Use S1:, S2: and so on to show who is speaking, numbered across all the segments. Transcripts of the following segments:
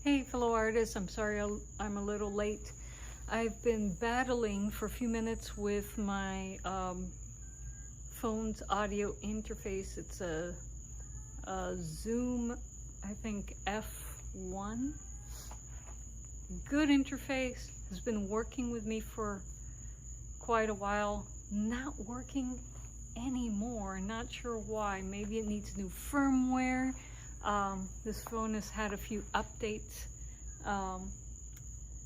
S1: Hey fellow artists, I'm sorry I'm a little late. I've been battling for a few minutes with my phone's audio interface. It's a Zoom, I think F1. Good interface, has been working with me for quite a while. Not working anymore, not sure why. Maybe it needs new firmware. This phone has had a few updates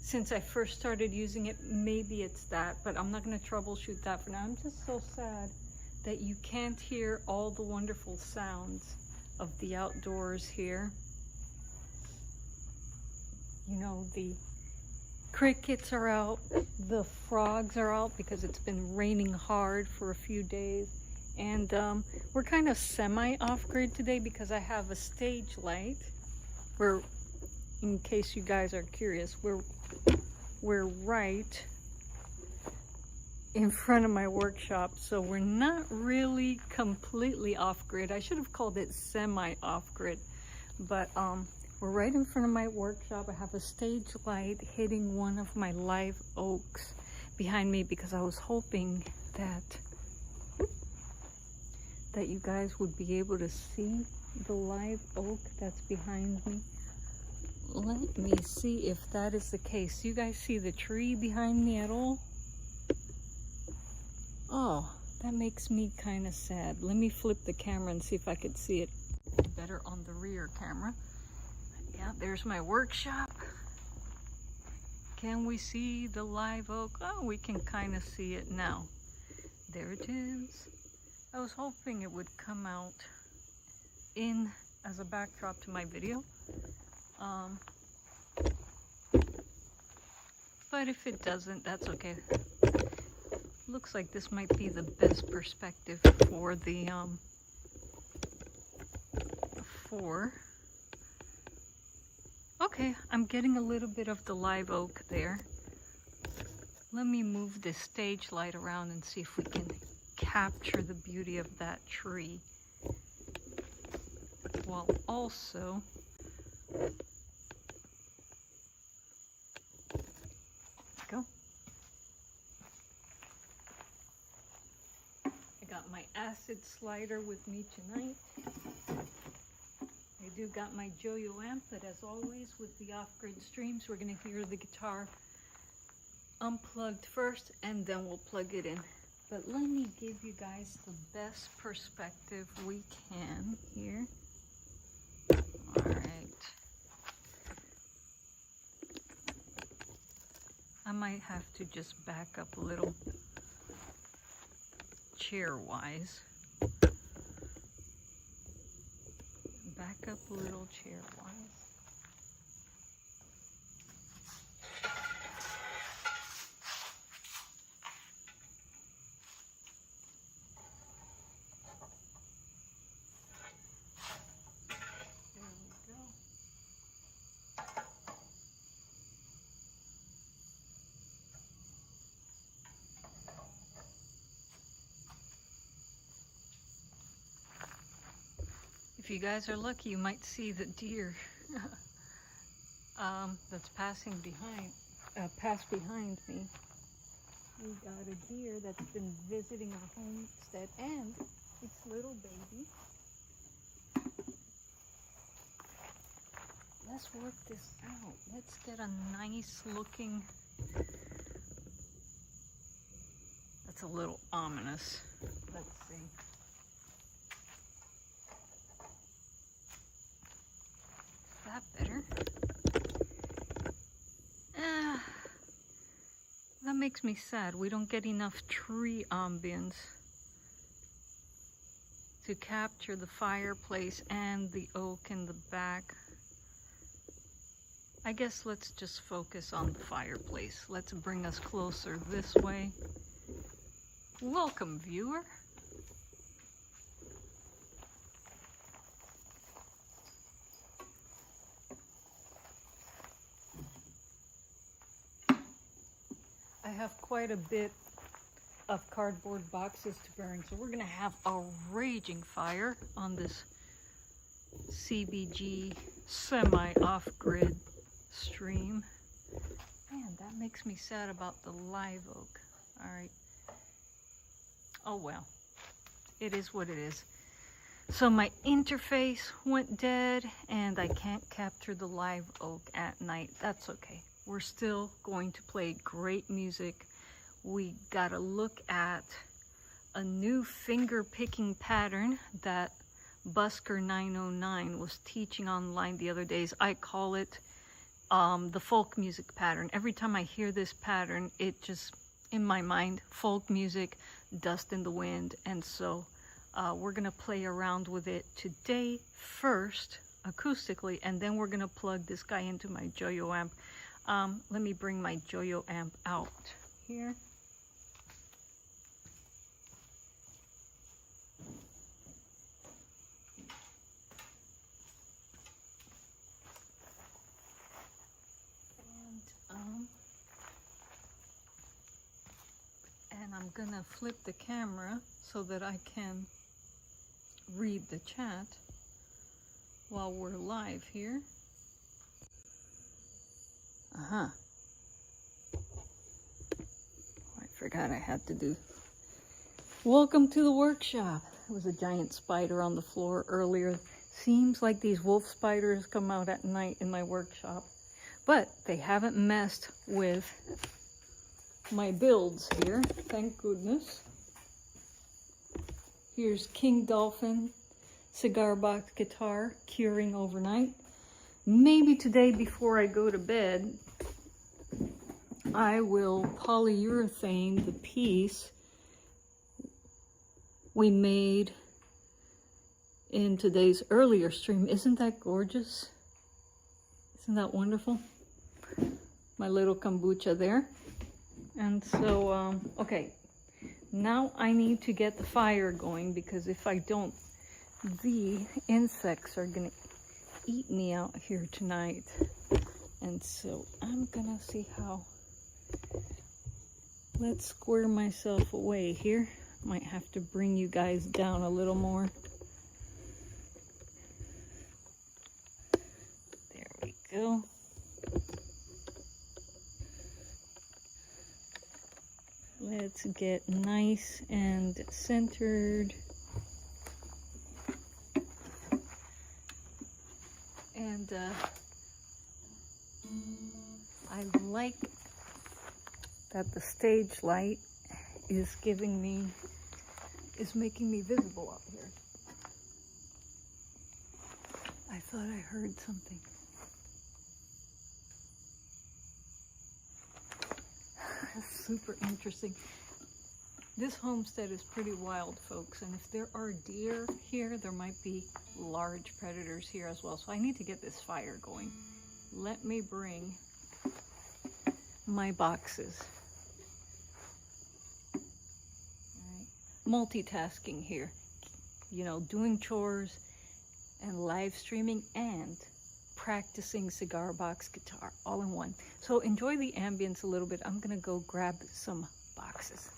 S1: since I first started using it. Maybe it's that, but I'm not going to troubleshoot that for now. I'm just so sad that you can't hear all the wonderful sounds of the outdoors here. You know, the crickets are out, the frogs are out because it's been raining hard for a few days. And we're kind of semi-off-grid today because I have a stage light. In case you guys are curious, we're right in front of my workshop, so we're not really completely off-grid. I should have called it semi-off-grid, but we're right in front of my workshop. I have a stage light hitting one of my live oaks behind me because I was hoping that you guys would be able to see the live oak that's behind me. Let me see if that is the case. You guys see the tree behind me at all? Oh, that makes me kind of sad. Let me flip the camera and see if I could see it better on the rear camera. Yeah, there's my workshop. Can we see the live oak? Oh, we can kind of see it now. There it is. I was hoping it would come out in as a backdrop to my video. But if it doesn't, that's okay. Looks like this might be the best perspective for the okay, I'm getting a little bit of the live oak there. Let me move this stage light around and see if we can capture the beauty of that tree while also go. I got my acid slider with me tonight. I do got my Joyo amp, but as always with the off-grid streams, we're going to hear the guitar unplugged first and then we'll plug it in. But let me give you guys the best perspective we can here. All right. I might have to just back up a little chair-wise. Back up a little chair-wise. If you guys are lucky, you might see the deer that's passed behind me. We got a deer that's been visiting our homestead and its little baby. Let's work this out. Let's get a nice looking. That's a little ominous. Let's see. That better? That makes me sad. We don't get enough tree ambience to capture the fireplace and the oak in the back. I guess let's just focus on the fireplace. Let's bring us closer this way. Welcome, viewer. I have quite a bit of cardboard boxes to burn, so we're gonna have a raging fire on this CBG semi off-grid stream. Man, that makes me sad about the live oak. All right. Oh well, it is what it is. So my interface went dead and I can't capture the live oak at night. That's okay. We're still going to play great music. We gotta look at a new finger picking pattern that Busker 909 was teaching online the other days. I call it the folk music pattern. Every time I hear this pattern, it just, in my mind, folk music, Dust in the Wind. And so we're gonna play around with it today first, acoustically, and then we're gonna plug this guy into my Joyo amp. Let me bring my Joyo amp out here. And I'm gonna flip the camera so that I can read the chat while we're live here. I forgot I had to do. Welcome to the workshop. There was a giant spider on the floor earlier. Seems like these wolf spiders come out at night in my workshop, but they haven't messed with my builds here, thank goodness. Here's King Dolphin Cigar Box Guitar curing overnight. Maybe today before I go to bed, I will polyurethane the piece we made in today's earlier stream. Isn't that gorgeous? Isn't that wonderful? My little kombucha there. And so, okay, now I need to get the fire going, because if I don't, the insects are gonna eat me out here tonight. And so I'm gonna see how, let's square myself away here. Might have to bring you guys down a little more. There we go. Let's get nice and centered. And I like that the stage light is making me visible up here. I thought I heard something. Super interesting. This homestead is pretty wild, folks, and if there are deer here, there might be large predators here as well. So I need to get this fire going. Let me bring my boxes. All right. Multitasking here, you know, doing chores and live streaming and practicing cigar box guitar all in one. So enjoy the ambience a little bit. I'm gonna go grab some boxes.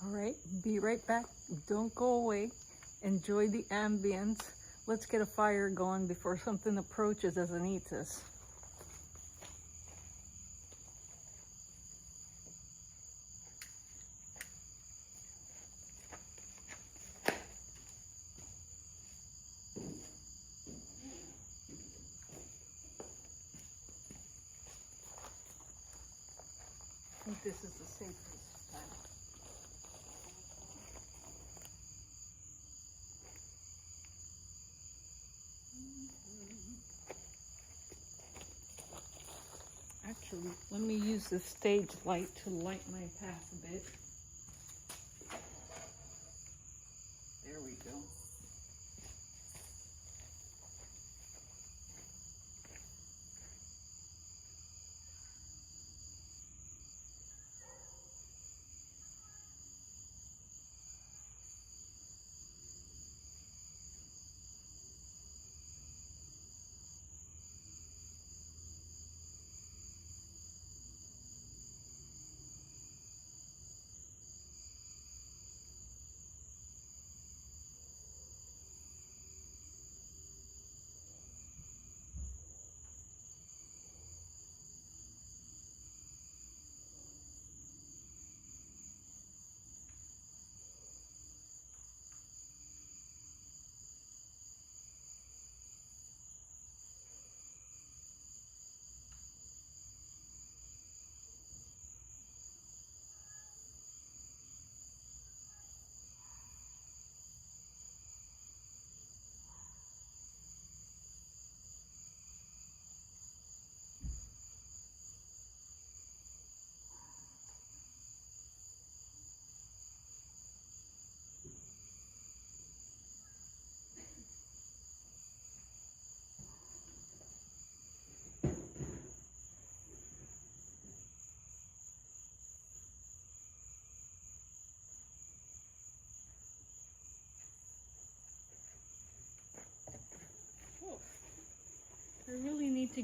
S1: All right, be right back. Don't go away. Enjoy the ambience. Let's get a fire going before something approaches us and eats us. I think this is the safest time. Actually, let me use the stage light to light my path a bit. There we go.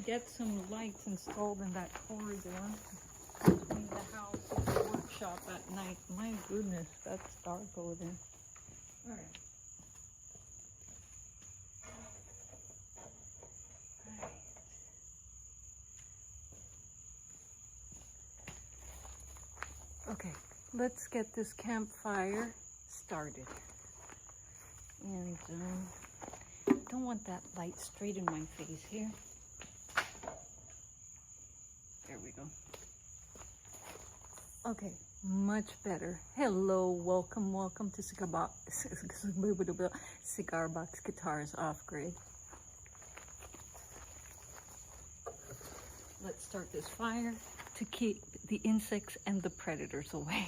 S1: get some lights installed in that corridor between the house and the workshop at night. My goodness, that's dark over there. All right. Okay, let's get this campfire started. And don't want that light straight in my face here. There we go. Okay, much better. Hello, welcome to Cigar Box Guitars Off-Grid. Let's start this fire to keep the insects and the predators away.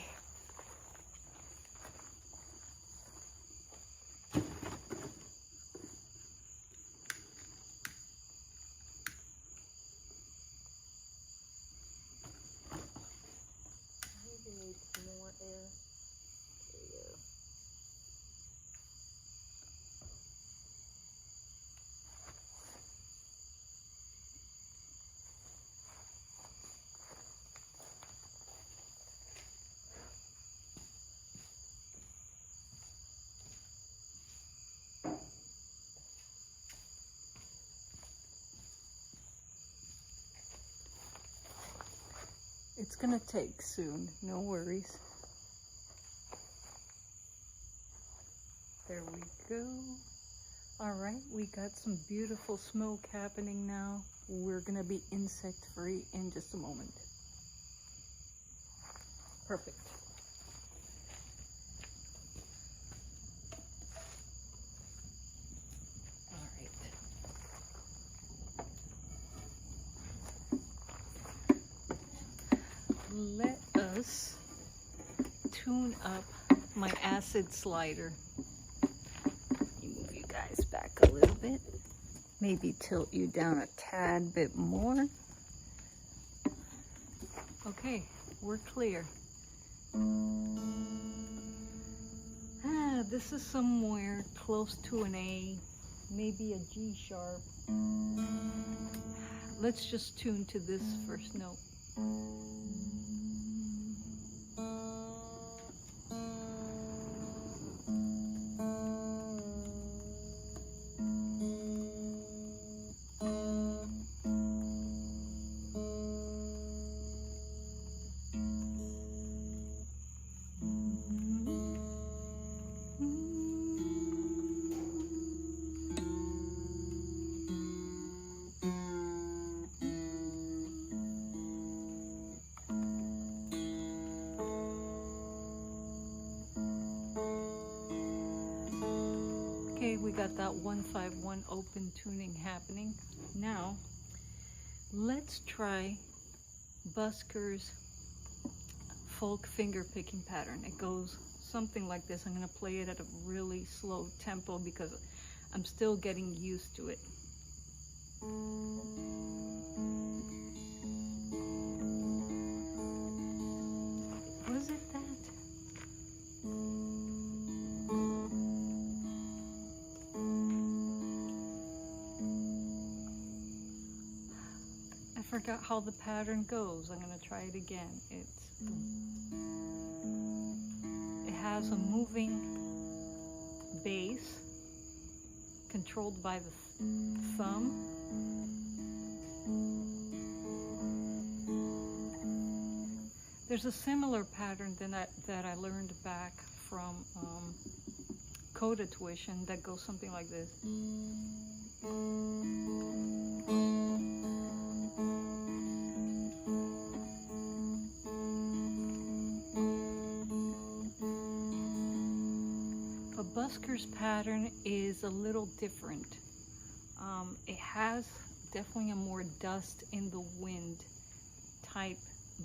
S1: It's gonna take soon, no worries. There we go. All right, we got some beautiful smoke happening now. We're gonna be insect free in just a moment. Perfect. Let us tune up my acid slider. You move you guys back a little bit. Maybe tilt you down a tad bit more. Okay, we're clear. This is somewhere close to an A, maybe a G sharp. Let's just tune to this first note. Okay, we got that 151 open tuning happening. Now, let's try Busker's folk finger picking pattern. It goes something like this. I'm going to play it at a really slow tempo because I'm still getting used to it. Was it that? I forgot how the pattern goes. I'm going to try it again. It has a moving bass controlled by the thumb. There's a similar pattern that I learned back from Coda Tuition that goes something like this. But Busker's pattern is a little different. It has definitely a more dust in the wind type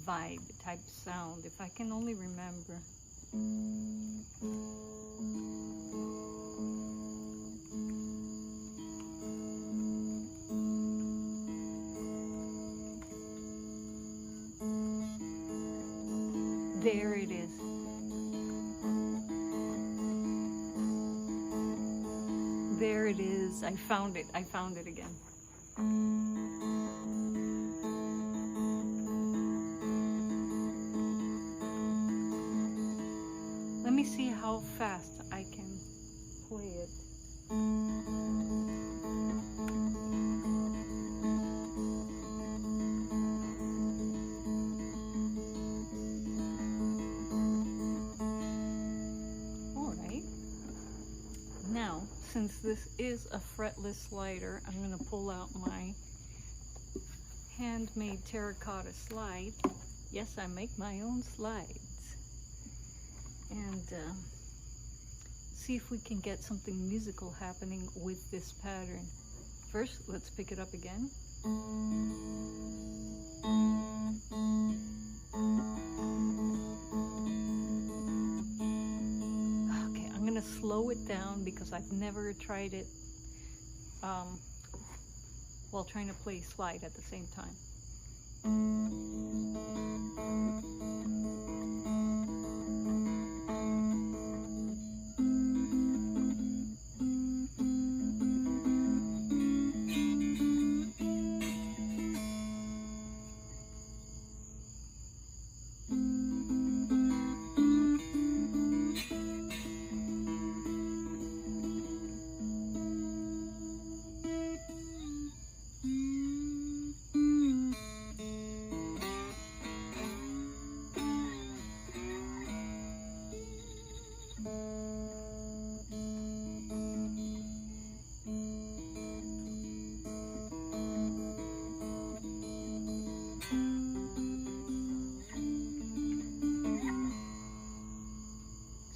S1: vibe, type sound, if I can only remember. There it is. There it is. I found it again. Let me see how fast I can play it. Alright. Now, since this is a fretless slider, I'm going to pull out my handmade terracotta slide. Yes, I make my own slides. And see if we can get something musical happening with this pattern. First, let's pick it up again. Okay, I'm gonna slow it down because I've never tried it while trying to play slide at the same time.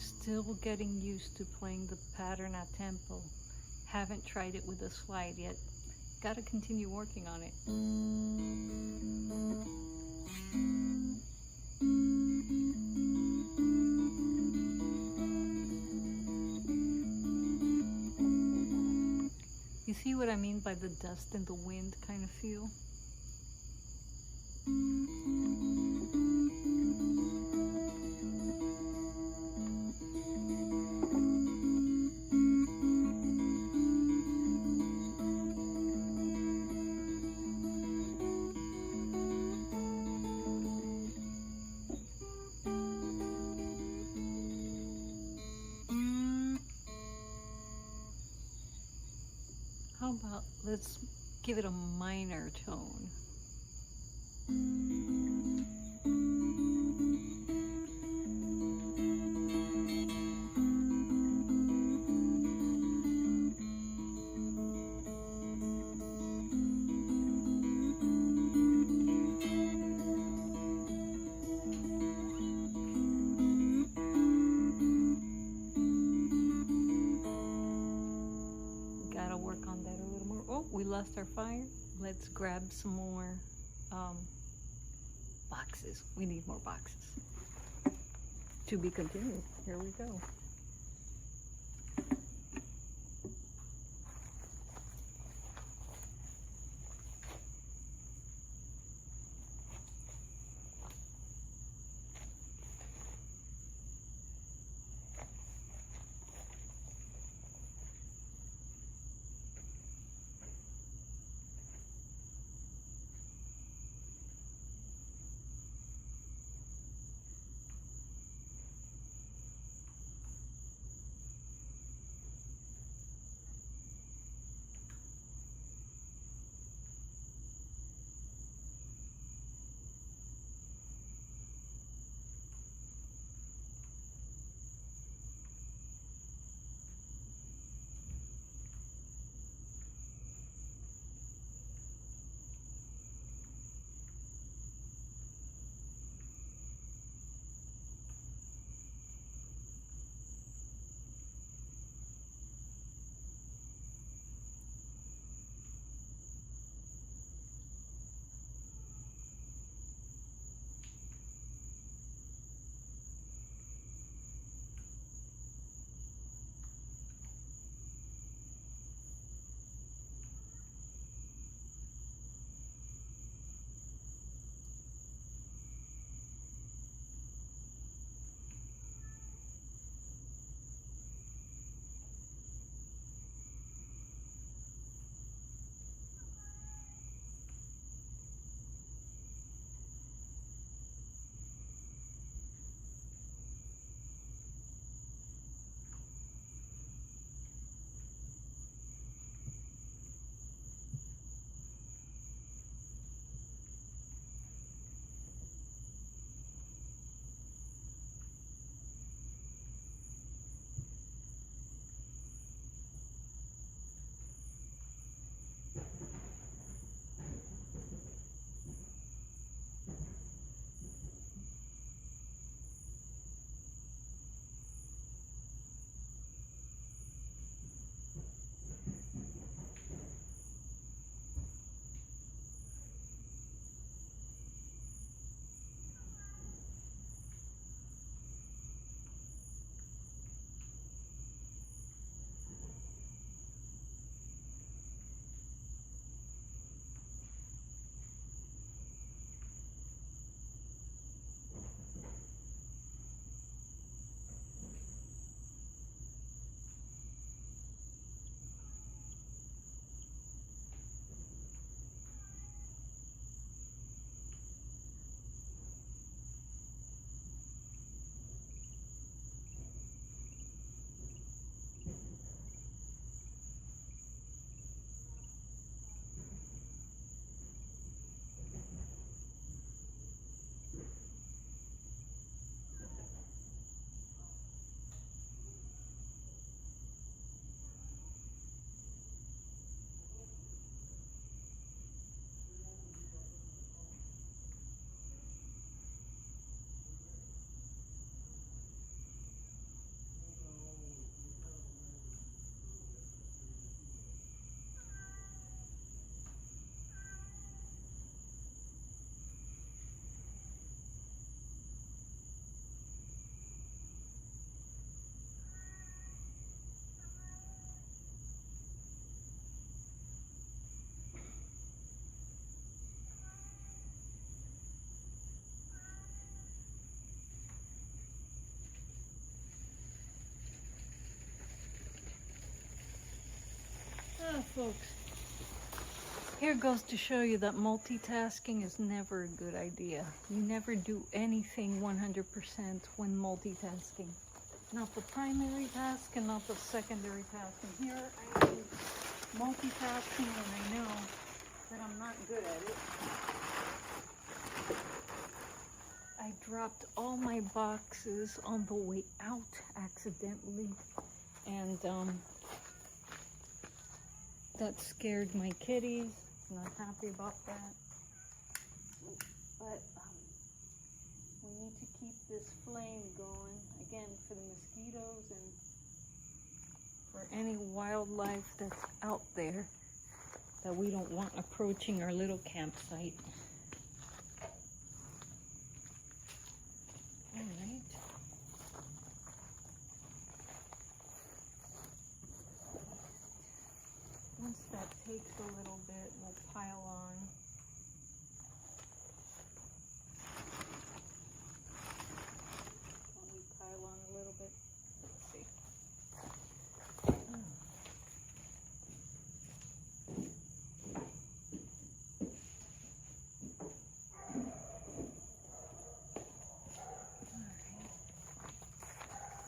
S1: Still getting used to playing the pattern at tempo. Haven't tried it with a slide yet. Gotta continue working on it. You see what I mean by the dust and the wind kind of feel? How about let's give it a minor tone. We lost our fire. Let's grab some more boxes. We need more boxes. To be continued. Here we go. folks, here goes to show you that multitasking is never a good idea. You never do anything 100% when multitasking. Not the primary task and not the secondary task. And here I am multitasking and I know that I'm not good at it. I dropped all my boxes on the way out accidentally, and that scared my kitties. Not happy about that. But we need to keep this flame going, again, for the mosquitoes and for any wildlife that's out there that we don't want approaching our little campsite. All right. Once that takes a little bit, we'll pile on. When we pile on a little bit, let's see.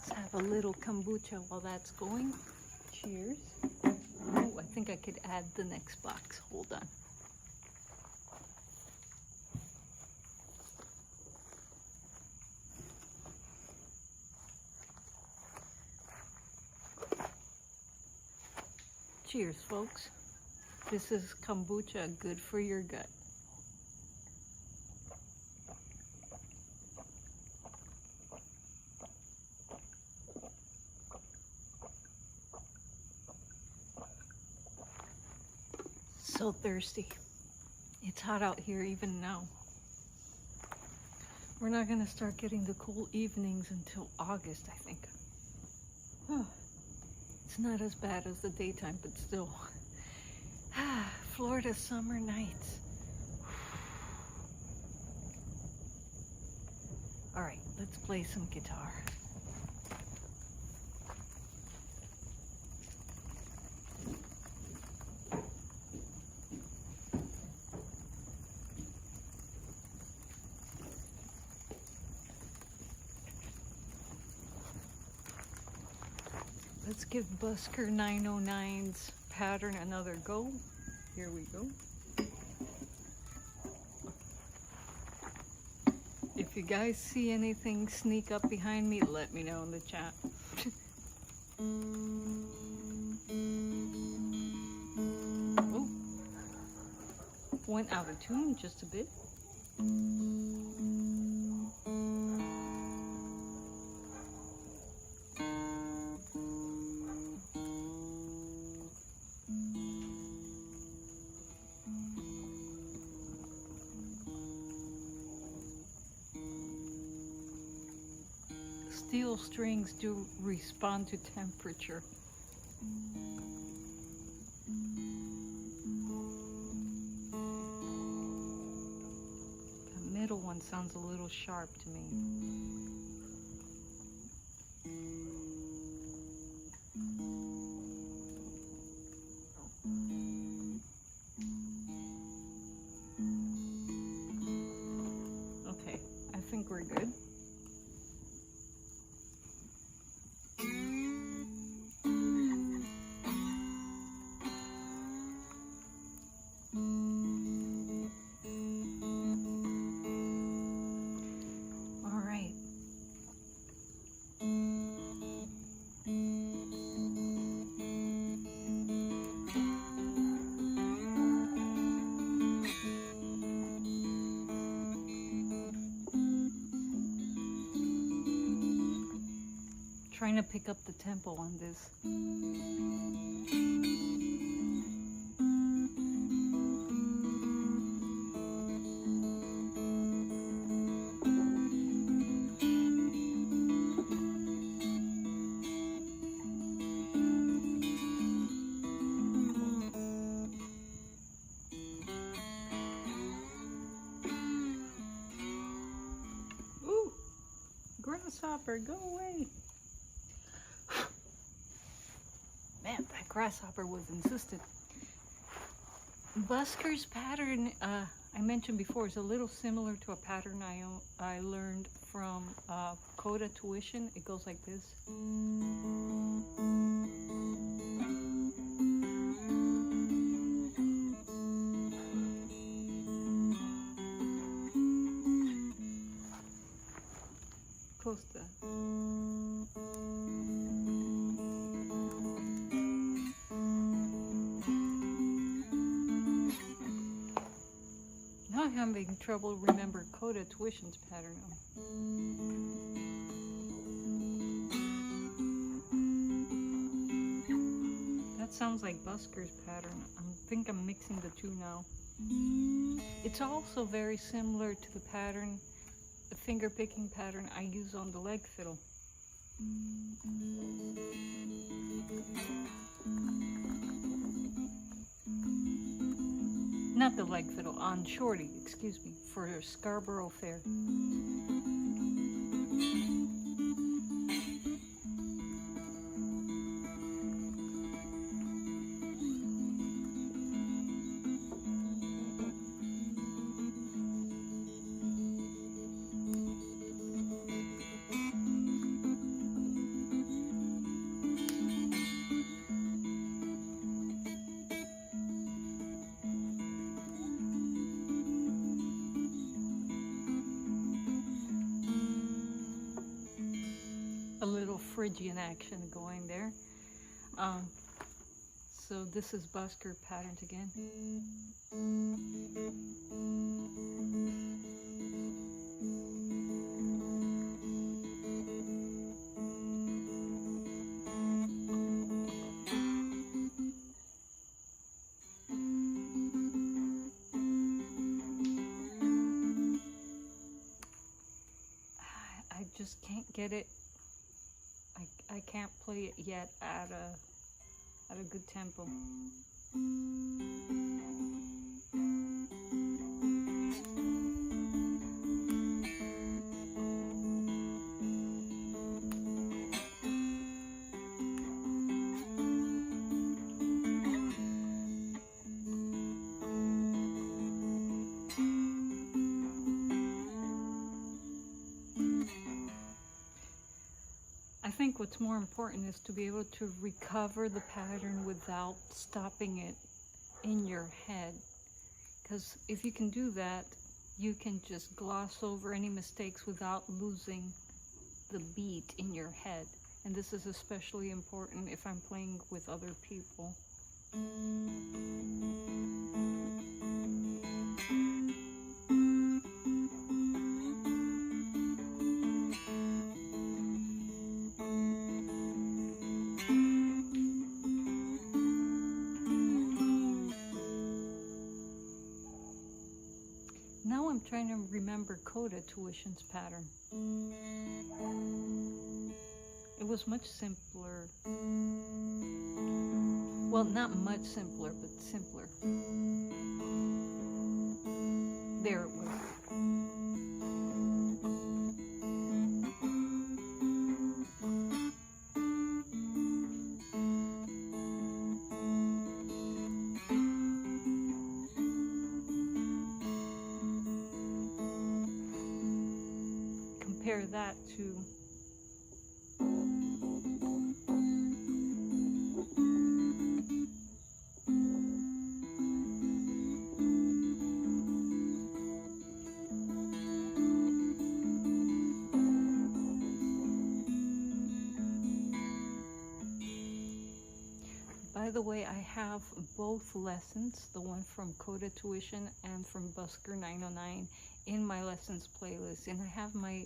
S1: Let's have a little kombucha while that's going. Cheers. Oh, I think I could add the next box. Hold on. Cheers, folks. This is kombucha, good for your gut. So thirsty. It's hot out here even now. We're not gonna start getting the cool evenings until August, I think. It's not as bad as the daytime, but still. Florida summer nights. All right, let's play some guitar. Let's give Busker 909's pattern another go. Here we go. If you guys see anything sneak up behind me, let me know in the chat. Oh, went out of tune just a bit. Steel strings do respond to temperature. The middle one sounds a little sharp to me. Okay, I think we're good. Trying to pick up the tempo on this. Ooh, grasshopper, go away. Man, that grasshopper was insistent. Busker's pattern, I mentioned before, is a little similar to a pattern I learned from Coda Tuition. It goes like this. Close to that. Now I'm having trouble remember Coda Tuition's pattern. That sounds like Busker's pattern. I think I'm mixing the two now. It's also very similar to the pattern, the finger picking pattern I use on the leg fiddle. Not the leg fiddle, on Shorty, excuse me, for Scarborough Fair. A little Phrygian action going there. So this is Busker patterns again. I just can't get it. I can't play it yet at a good tempo. I think what's more important is to be able to recover the pattern without stopping it in your head. Because if you can do that, you can just gloss over any mistakes without losing the beat in your head. And this is especially important if I'm playing with other people. Now I'm trying to remember Coda Tuition's pattern. It was much simpler. Well, not much simpler, but simpler. There it was. Compare that to By the way, I have both lessons, the one from Coda Tuition and from Busker 909, in my lessons playlist. And I have my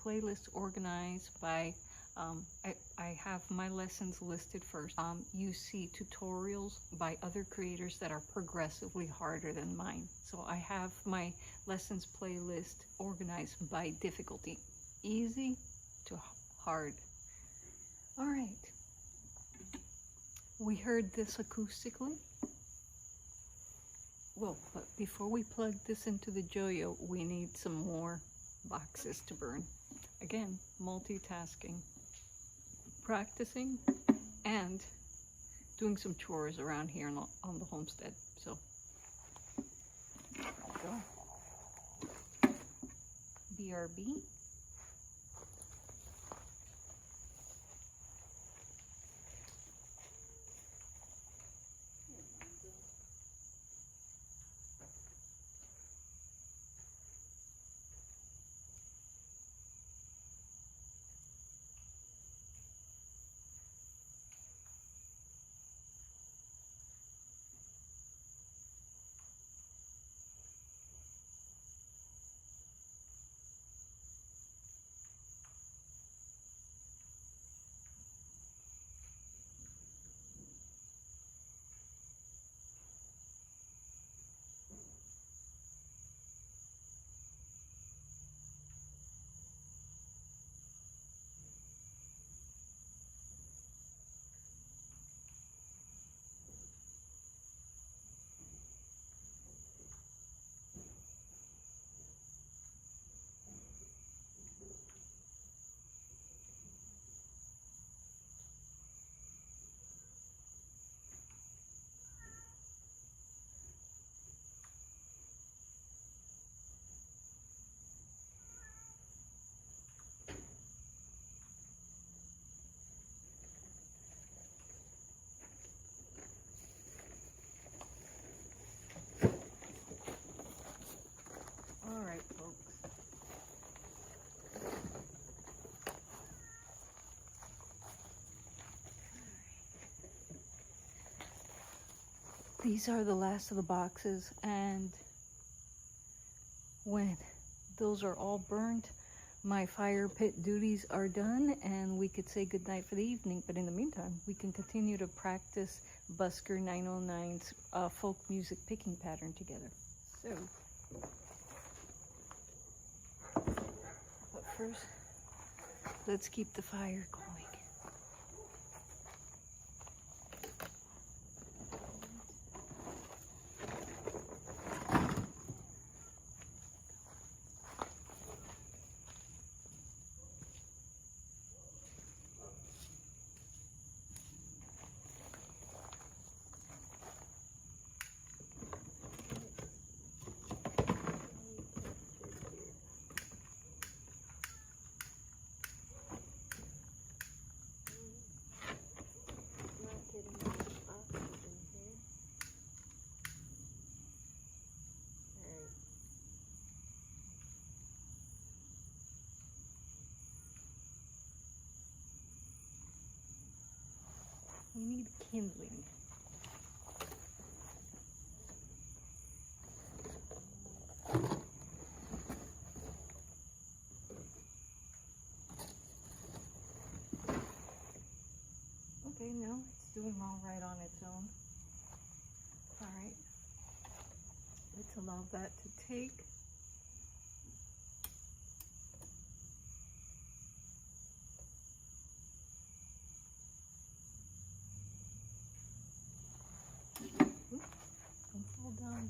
S1: playlist organized by, I have my lessons listed first. You see tutorials by other creators that are progressively harder than mine. So I have my lessons playlist organized by difficulty, easy to hard. All right. We heard this acoustically. Well, but before we plug this into the Joyo, we need some more boxes to burn. Again, multitasking, practicing, and doing some chores around here on the homestead. So go. BRB. All right, folks. These are the last of the boxes, and when those are all burnt, my fire pit duties are done, and we could say goodnight for the evening. But in the meantime, we can continue to practice Busker 909's folk music picking pattern together. So, but first, let's keep the fire going. We need kindling. Okay, no, it's doing all right on its own. All right, let's allow that to take. Done.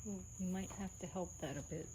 S1: We might have to help that a bit.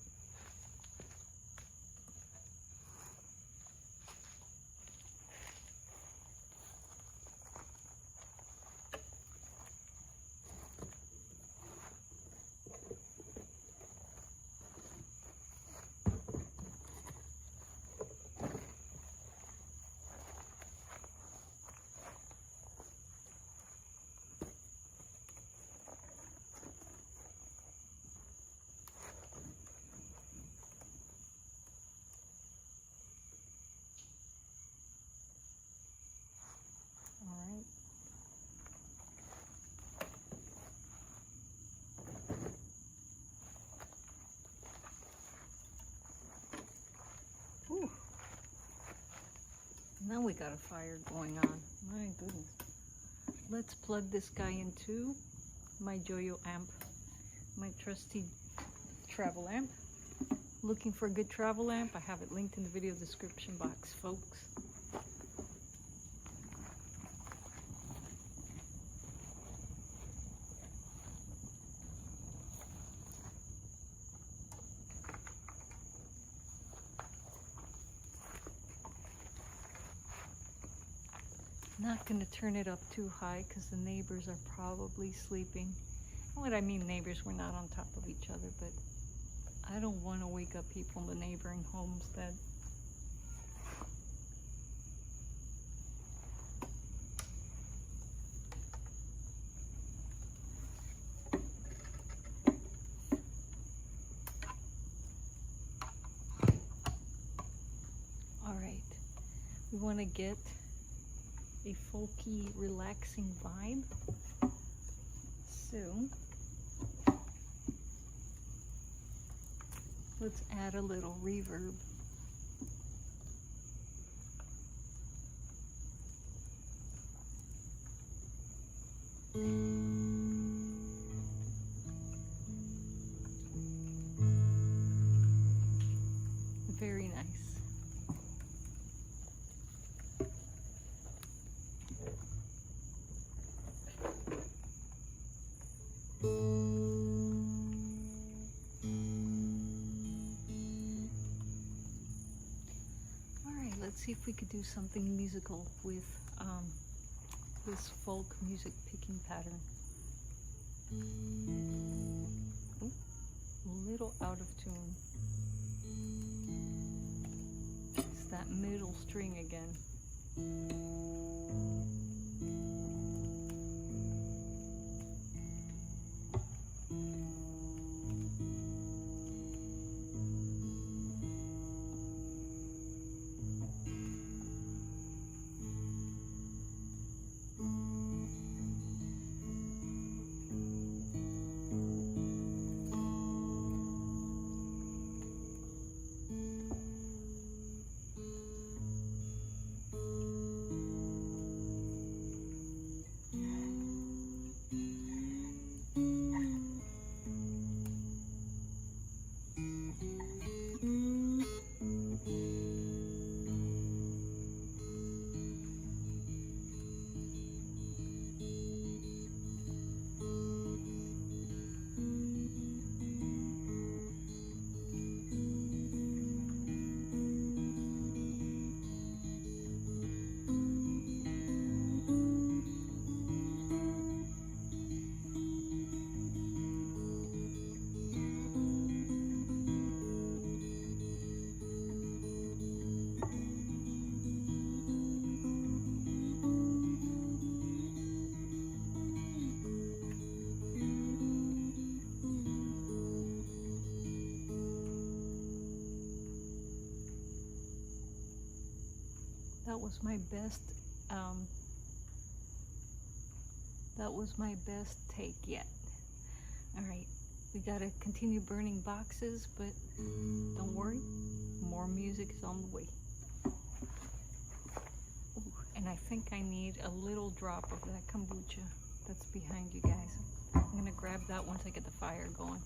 S1: Whew. Now we got a fire going on. My goodness. Let's plug this guy into my Joyo amp, my trusty travel amp. Looking for a good travel amp? I have it linked in the video description box, folks. Not going to turn it up too high because the neighbors are probably sleeping. And what I mean neighbors, we're not on top of each other, but I don't want to wake up people in the neighboring homes that we want to get a folky, relaxing vibe. So let's add a little reverb. Very nice. Let's see if we could do something musical with this folk music picking pattern. Ooh, a little out of tune. It's that middle string again. That was my best take yet. All right, we gotta continue burning boxes, but don't worry, more music is on the way. Ooh, and I think I need a little drop of that kombucha that's behind you guys. I'm gonna grab that once I get the fire going.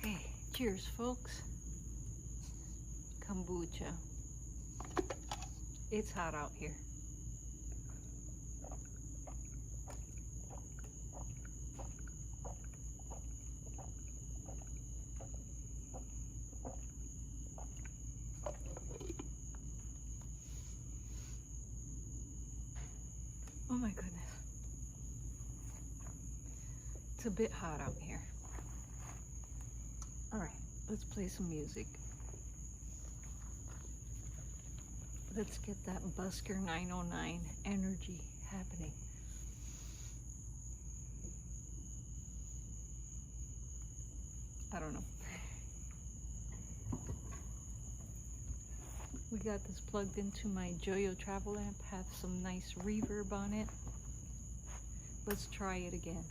S1: Okay, cheers, folks. Kombucha. It's hot out here. Oh my goodness. It's a bit hot out here. All right, let's play some music. Let's get that Busker 909 energy happening. I don't know. We got this plugged into my Joyo travel amp, have some nice reverb on it. Let's try it again.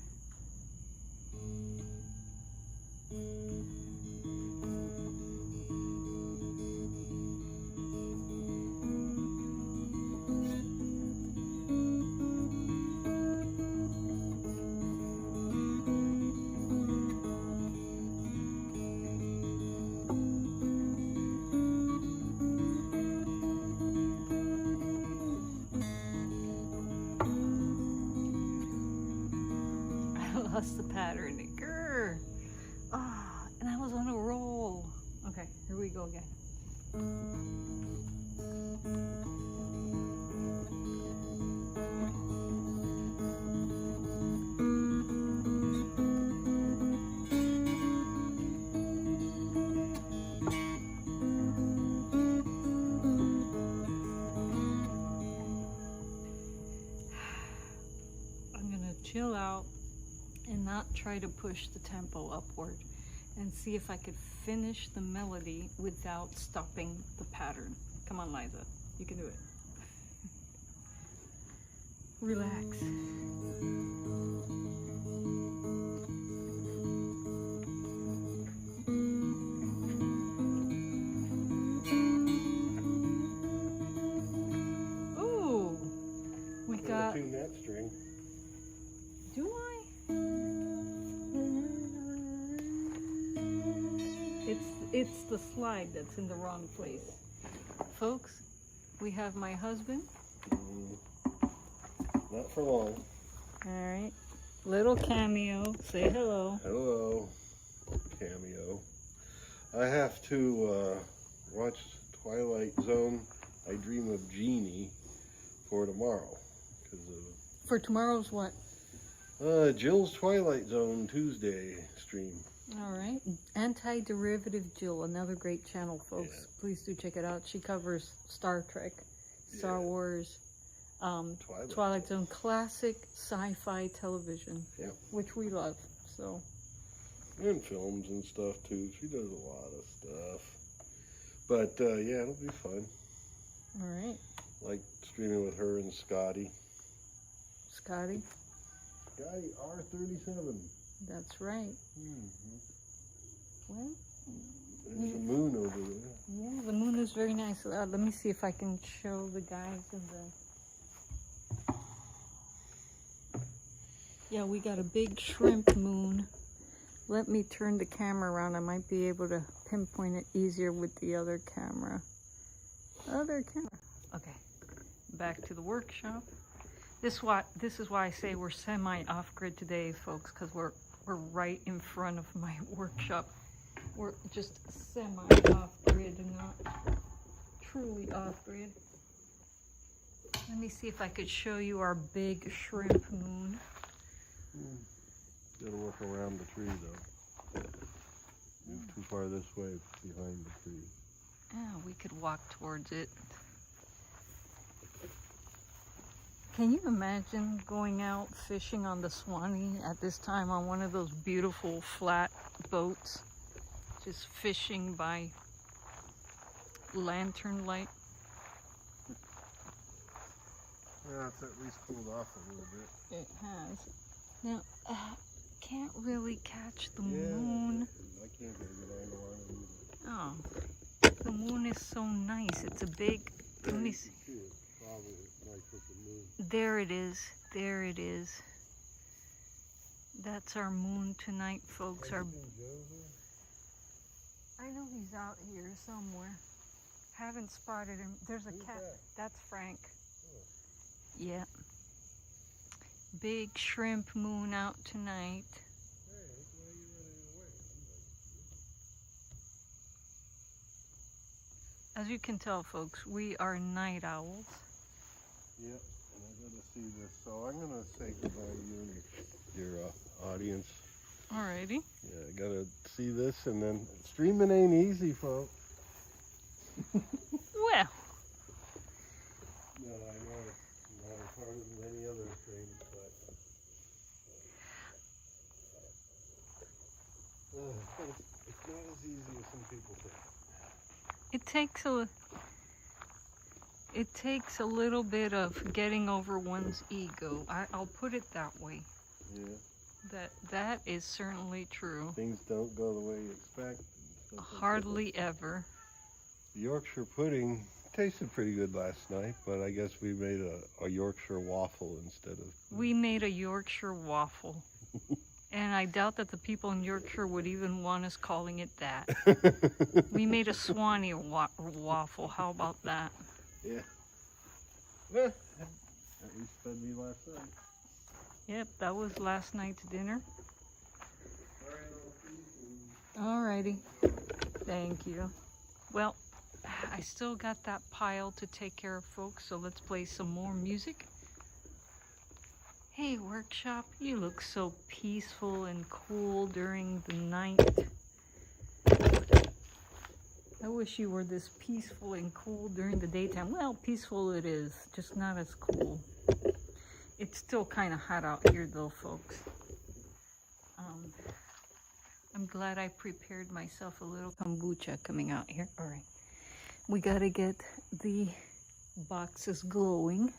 S1: Lost the pattern. Grr. Ah, and I was on a roll. Okay, here we go again. I'm gonna chill out and not try to push the tempo upward and see if I could finish the melody without stopping the pattern. Come on, Liza, you can do it. Relax. Ooh, we got...
S2: Tune that string.
S1: Do I? It's the slide that's in the wrong place. Folks, we have my husband.
S2: Not for long.
S1: Alright. Little cameo. Say hello.
S2: Hello, cameo. I have to watch Twilight Zone, I Dream of Jeannie for tomorrow.
S1: For tomorrow's what?
S2: Jill's Twilight Zone Tuesday stream.
S1: All right. Anti-Derivative Jill, another great channel, folks.
S2: Yeah.
S1: Please do check it out. She covers Star Trek, Star Wars, Twilight Zone, classic sci-fi television, which we love. So.
S2: And films and stuff too. She does a lot of stuff. But yeah, it'll be fun.
S1: All right.
S2: Like streaming with her and Scotty.
S1: Scotty?
S2: Scotty R37.
S1: That's right. Well,
S2: there's a moon over there.
S1: Yeah, the moon is very nice. Let me see if I can show the guys in the... Yeah, we got a big shrimp moon. Let me turn the camera around. I might be able to pinpoint it easier with the other camera. Okay, back to the workshop. This is why I say we're semi-off-grid today, folks, because we're right in front of my workshop. We're just semi-off-grid and not truly off-grid. Let me see if I could show you our big shrimp moon.
S2: Gotta work around the tree though. Move too far this way, it's behind the tree.
S1: Yeah, we could walk towards it. Can you imagine going out fishing on the Swanee at this time on one of those beautiful flat boats? Just fishing by lantern light.
S2: Yeah, it's at least cooled off a little bit.
S1: It has. Now, can't really catch the moon.
S2: I can't get a good angle on it either.
S1: Oh, the moon is so nice. It's a big, let me see.
S2: Probably nice with the moon.
S1: There it is. There it is. That's our moon tonight, folks. I know he's out here somewhere. Haven't spotted him. There's a cat. That's Frank.
S2: Oh.
S1: Yeah. Big shrimp moon out tonight.
S2: Hey, why are you running away?
S1: As you can tell, folks, we are night owls.
S2: Yep, and I gotta see this. So I'm gonna say goodbye to you and your audience.
S1: Alrighty.
S2: Yeah, I gotta see this, and then streaming ain't easy, folks.
S1: Well.
S2: No, I know it's not as hard as many other things, but it's not as easy as some people think.
S1: It takes a little bit of getting over one's ego. I'll put it that way.
S2: Yeah.
S1: That is certainly true.
S2: Things don't go the way you expect.
S1: Hardly ever.
S2: The Yorkshire pudding tasted pretty good last night, but I guess we made a Yorkshire waffle instead of...
S1: We made a Yorkshire waffle. And I doubt that the people in Yorkshire would even want us calling it that. We made a Swanee waffle. How about that?
S2: Yeah. Well, at least fed me last night.
S1: Yep, that was last night's dinner. Alrighty. Thank you. Well, I still got that pile to take care of, folks, so let's play some more music. Hey, Workshop, you look so peaceful and cool during the night. I wish you were this peaceful and cool during the daytime. Well, peaceful it is, just not as cool. It's still kind of hot out here though, folks. I'm glad I prepared myself a little kombucha coming out here. All right, we gotta get the boxes glowing.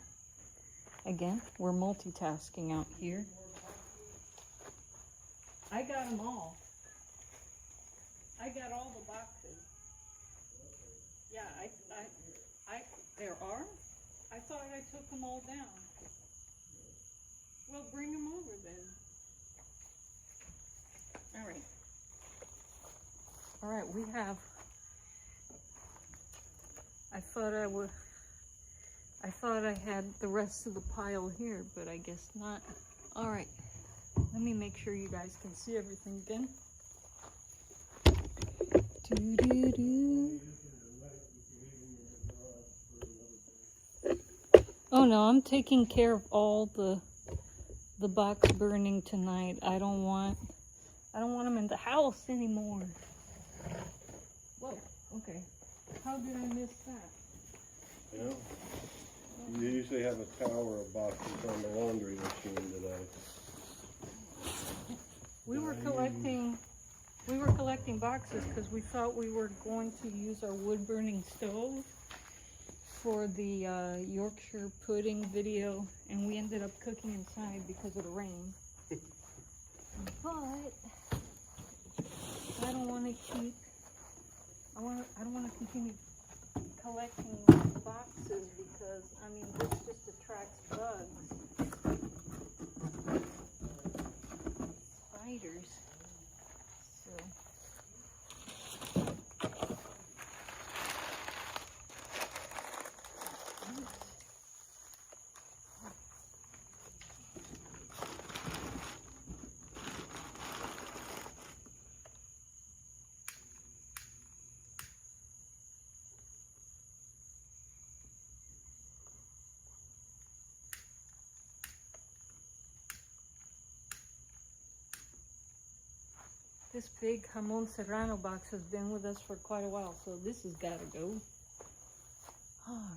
S1: Again, we're multitasking out here. I got them all. I got all the boxes. Yeah, there are? I thought I took them all down. Well, bring them over then. All right. All right, we have, I thought I had the rest of the pile here, but I guess not. All right, let me make sure you guys can see everything again. Doo-doo-doo. Oh no, I'm taking care of all the box burning tonight. I don't want them in the house anymore. Whoa, okay. How did I miss that?
S2: Yeah. You usually have a tower of boxes on the laundry machine today.
S1: We were collecting boxes because we thought we were going to use our wood burning stove for the Yorkshire pudding video, and we ended up cooking inside because of the rain. But I don't want to continue collecting boxes because, I mean, this just attracts bugs. Spiders. So. This big jamon serrano box has been with us for quite a while, so this has got to go. All right.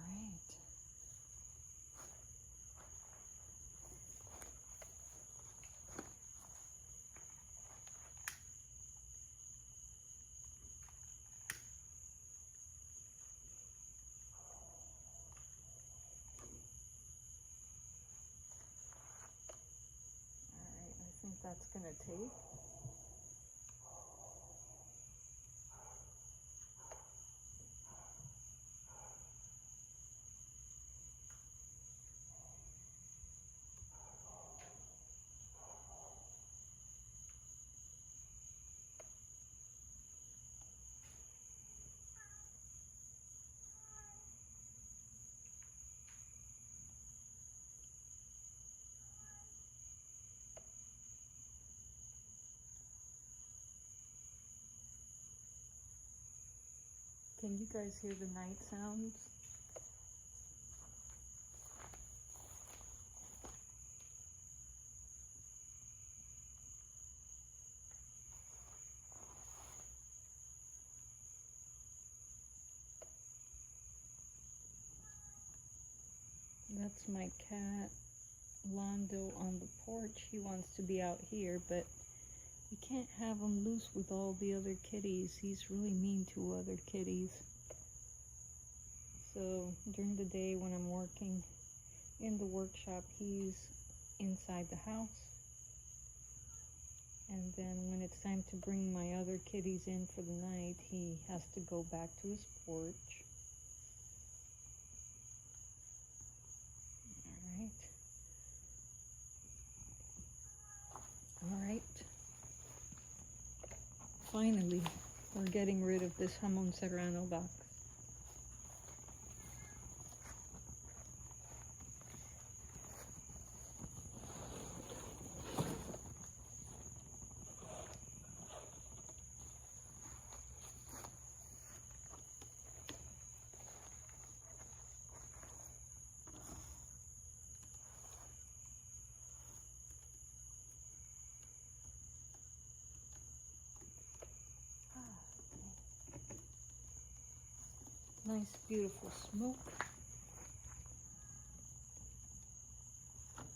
S1: All right, I think that's going to take. Can you guys hear the night sounds? That's my cat, Londo, on the porch. He wants to be out here, but we can't have him loose with all the other kitties. He's really mean to other kitties. So during the day when I'm working in the workshop, he's inside the house. And then when it's time to bring my other kitties in for the night, he has to go back to his porch. Alright. Finally, we're getting rid of this Jamon Serrano box. Nice, beautiful smoke.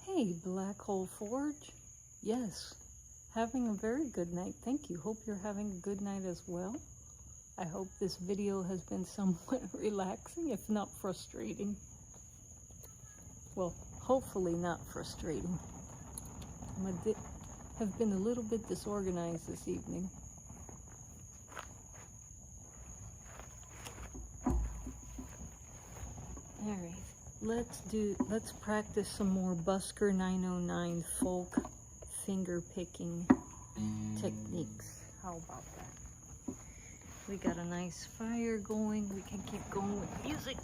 S1: Hey, Black Hole Forge. Yes, having a very good night. Thank you. Hope you're having a good night as well. I hope this video has been somewhat relaxing, if not frustrating. Well, hopefully not frustrating. Have been a little bit disorganized this evening. Alright, let's practice some more Busker 909 folk finger picking techniques. How about that? We got a nice fire going. We can keep going with music.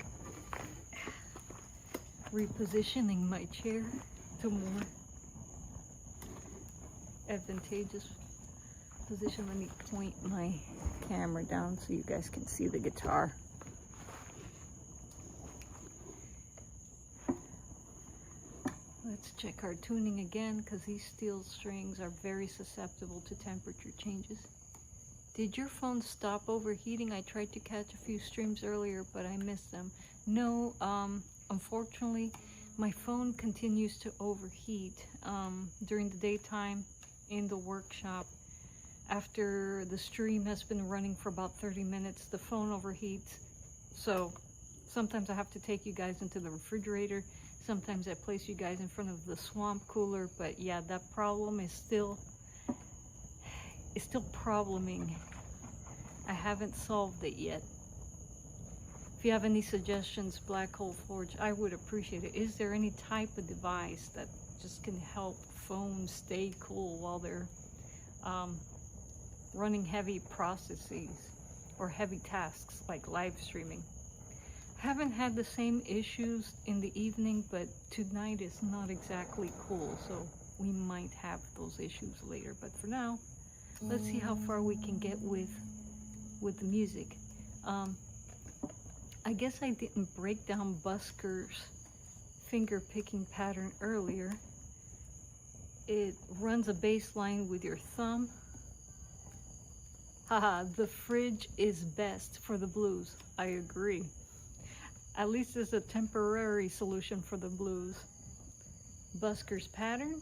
S1: Repositioning my chair to more advantageous position. Let me point my camera down so you guys can see the guitar. Let's check our tuning again, because these steel strings are very susceptible to temperature changes. Did your phone stop overheating? I tried to catch a few streams earlier, but I missed them. No, unfortunately, my phone continues to overheat during the daytime in the workshop. After the stream has been running for about 30 minutes, the phone overheats. So sometimes I have to take you guys into the refrigerator. Sometimes I place you guys in front of the swamp cooler, but yeah, that problem is still probleming. I haven't solved it yet. If you have any suggestions, Black Hole Forge, I would appreciate it. Is there any type of device that just can help phones stay cool while they're running heavy processes or heavy tasks like live streaming? Haven't had the same issues in the evening, but tonight is not exactly cool, so we might have those issues later. But for now, let's see how far we can get with the music. I guess I didn't break down Busker's finger picking pattern earlier. It runs a bass line with your thumb. Haha, the fridge is best for the blues. I agree. At least it's a temporary solution for the blues. Busker's pattern.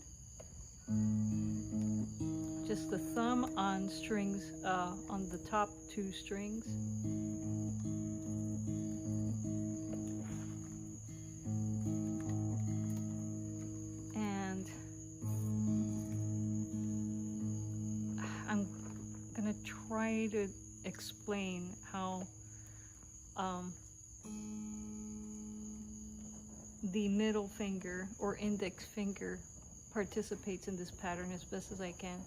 S1: Just the thumb on strings, on the top two strings. And I'm gonna try to explain how the middle finger or index finger participates in this pattern as best as I can.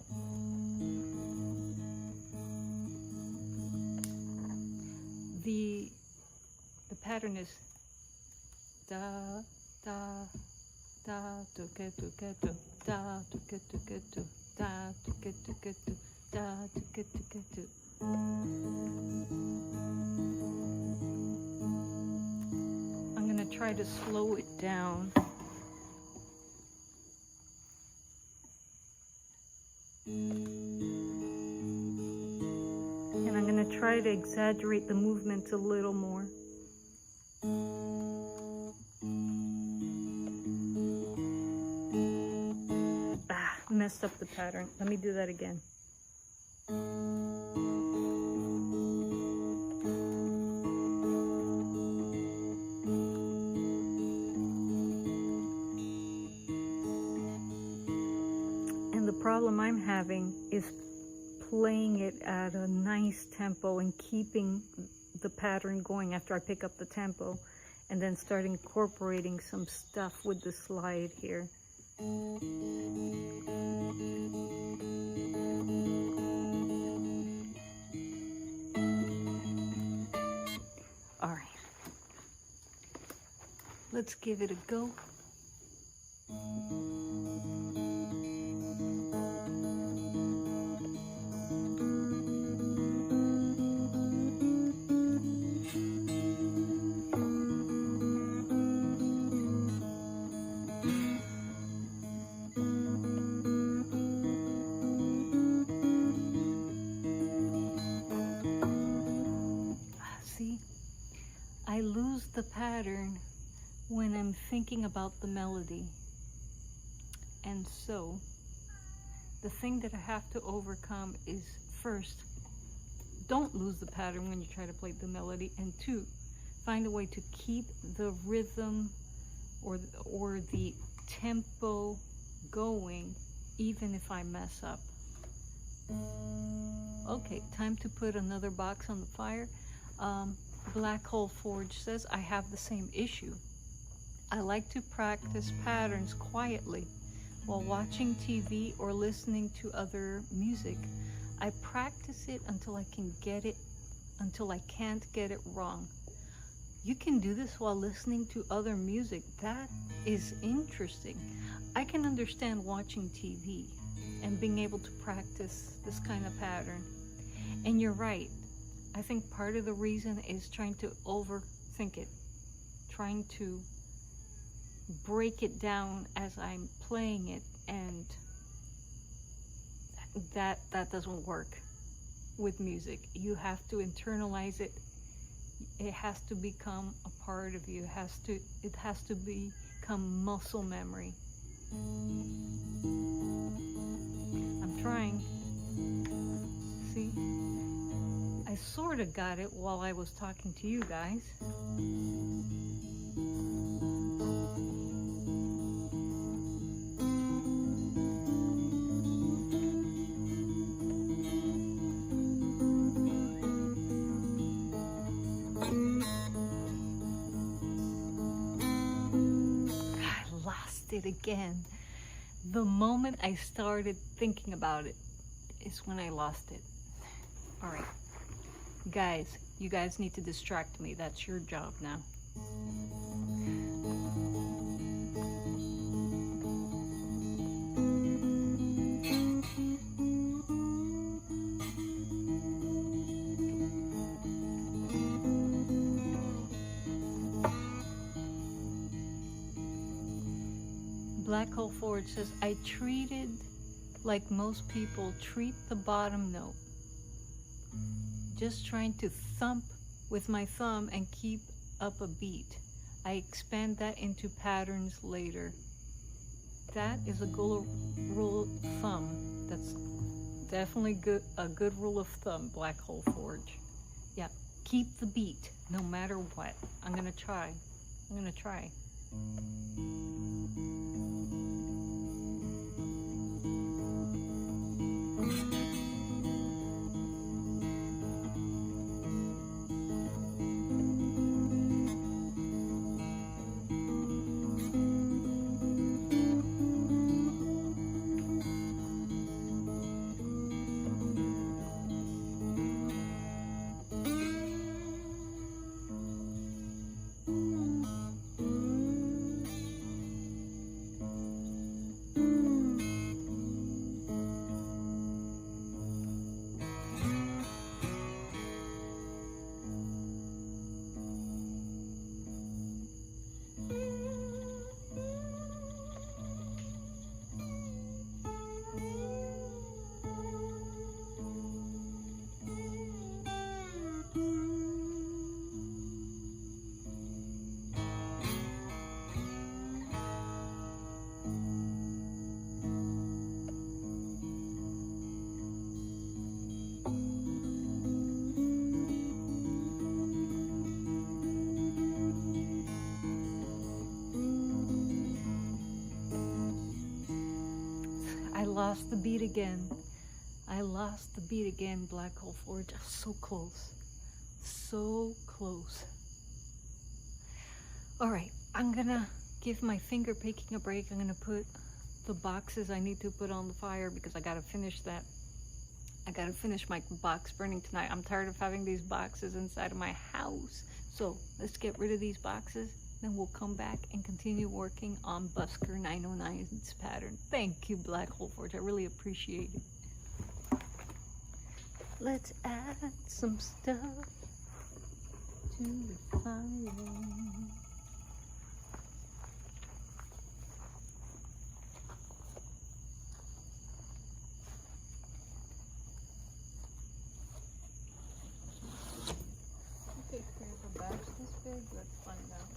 S1: The pattern is da da da to get to da to get to da to get to da to get to try to slow it down. And I'm going to try to exaggerate the movements a little more. Messed up the pattern. Let me do that again. And the problem I'm having is playing it at a nice tempo and keeping the pattern going after I pick up the tempo, and then start incorporating some stuff with the slide here. All right, let's give it a go. I lose the pattern when I'm thinking about the melody. And so, the thing that I have to overcome is, first, don't lose the pattern when you try to play the melody, and two, find a way to keep the rhythm or the tempo going, even if I mess up. Okay, time to put another box on the fire. Black Hole Forge says, I have the same issue. I like to practice patterns quietly while watching TV or listening to other music. I practice it until I can't get it wrong. You can do this while listening to other music. That is interesting. I can understand watching TV and being able to practice this kind of pattern. And you're right. I think part of the reason is trying to overthink it, trying to break it down as I'm playing it, and that doesn't work with music. You have to internalize it. It has to become a part of you. It has to become muscle memory. I'm trying. See? I sort of got it while I was talking to you guys. I lost it again. The moment I started thinking about it is when I lost it. All right. Guys, you guys need to distract me. That's your job now. Black Hole Forge says, I treated like most people treat the bottom note. Just trying to thump with my thumb and keep up a beat. I expand that into patterns later. That is a good rule of thumb. That's definitely a good rule of thumb, Black Hole Forge. Yeah, keep the beat no matter what. I'm gonna try. I lost the beat again. I lost the beat again, Black Hole Forge. So close. So close. Alright, I'm gonna give my finger picking a break. I'm gonna put the boxes I need to put on the fire because I gotta finish that. I gotta finish my box burning tonight. I'm tired of having these boxes inside of my house. So let's get rid of these boxes. Then we'll come back and continue working on Busker 909's pattern. Thank you, Black Hole Forge. I really appreciate it. Let's add some stuff to the fire. Okay, here's a batch this big. Let's find out.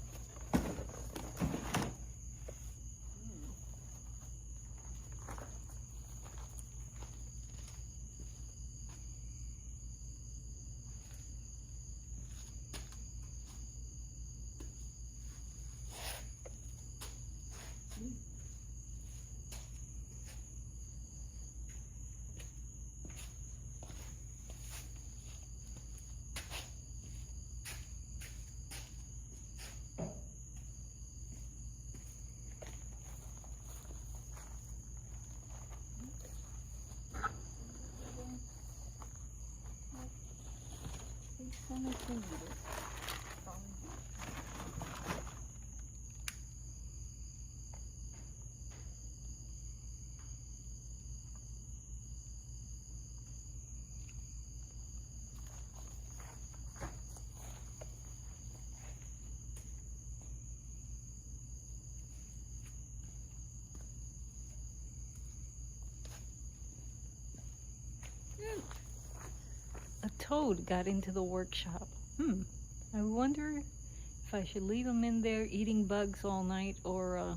S1: A toad got into the workshop. I wonder if I should leave him in there eating bugs all night or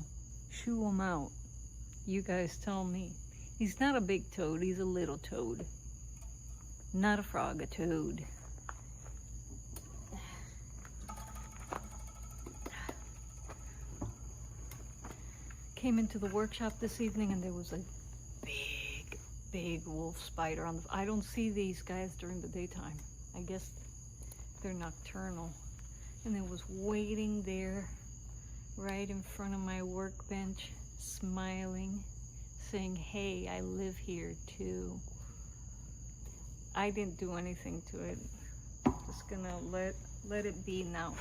S1: shoo him out. You guys tell me. He's not a big toad, he's a little toad. Not a frog, a toad. Came into the workshop this evening and there was a big wolf spider on the... I don't see these guys during the daytime. I guess they're nocturnal. And it was waiting there right in front of my workbench, smiling, saying, hey, I live here too. I didn't do anything to it. Just gonna let it be now.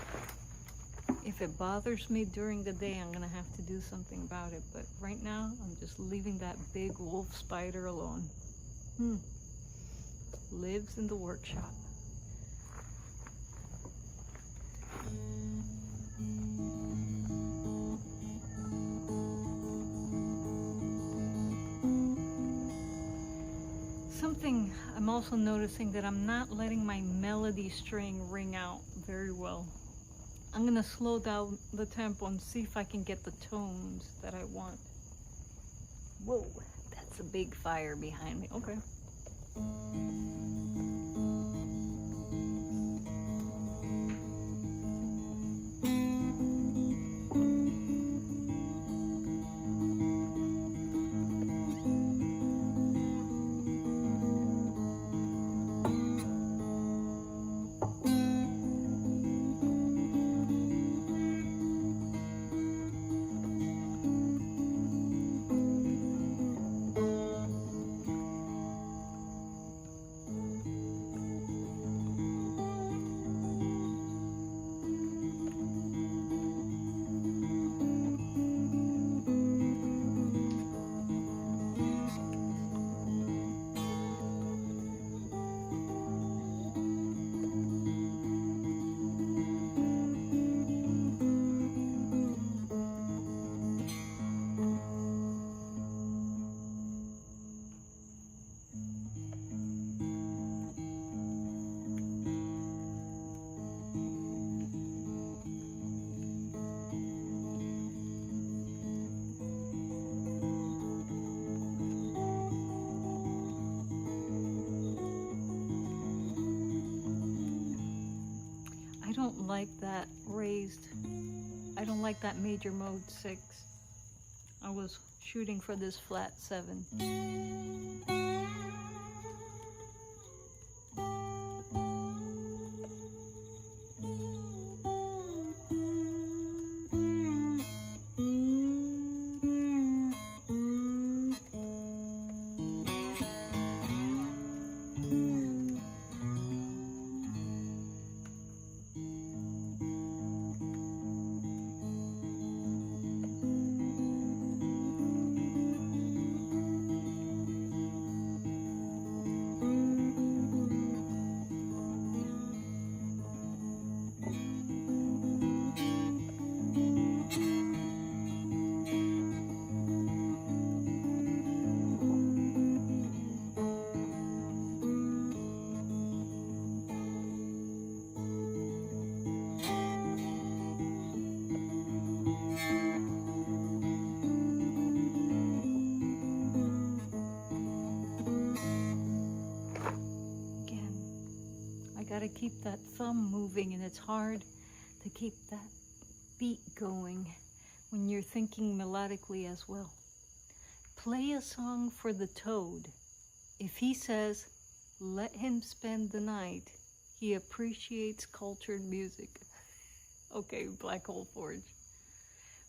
S1: If it bothers me during the day, I'm gonna have to do something about it. But right now, I'm just leaving that big wolf spider alone. Lives in the workshop. Something I'm also noticing that I'm not letting my melody string ring out very well. I'm gonna slow down the tempo and see if I can get the tones that I want. Whoa, that's a big fire behind me. Okay. I don't like that raised. I don't like that major mode 6. I was shooting for this flat 7. Gotta keep that thumb moving, and it's hard to keep that beat going when you're thinking melodically as well. Play a song for the toad. If he says, let him spend the night, he appreciates cultured music. Okay, Black Hole Forge.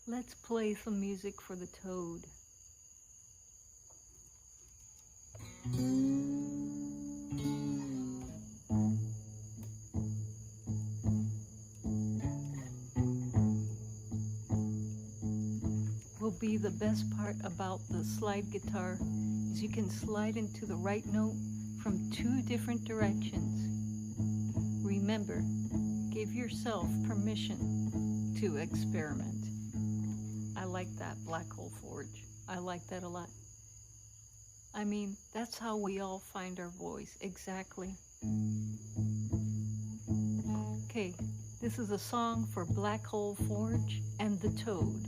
S1: Let's play some music for the toad. Will be the best part about the slide guitar is you can slide into the right note from 2 different directions. Remember, give yourself permission to experiment. I like that, Black Hole Forge. I like that a lot. I mean, that's how we all find our voice, exactly. Okay, this is a song for Black Hole Forge and the Toad.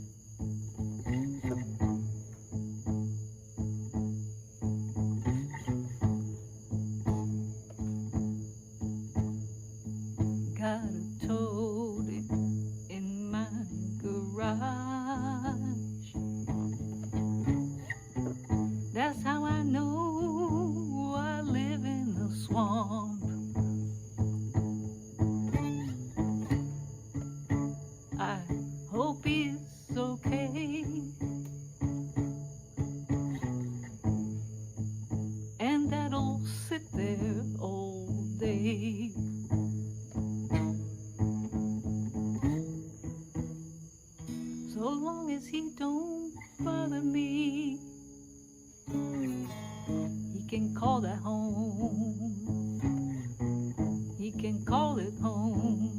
S1: Got a toad in my garage. That's how I know I live in the swamp. I hope he's okay, and that'll sit there all day. So long as he don't bother me, he can call that home. He can call it home.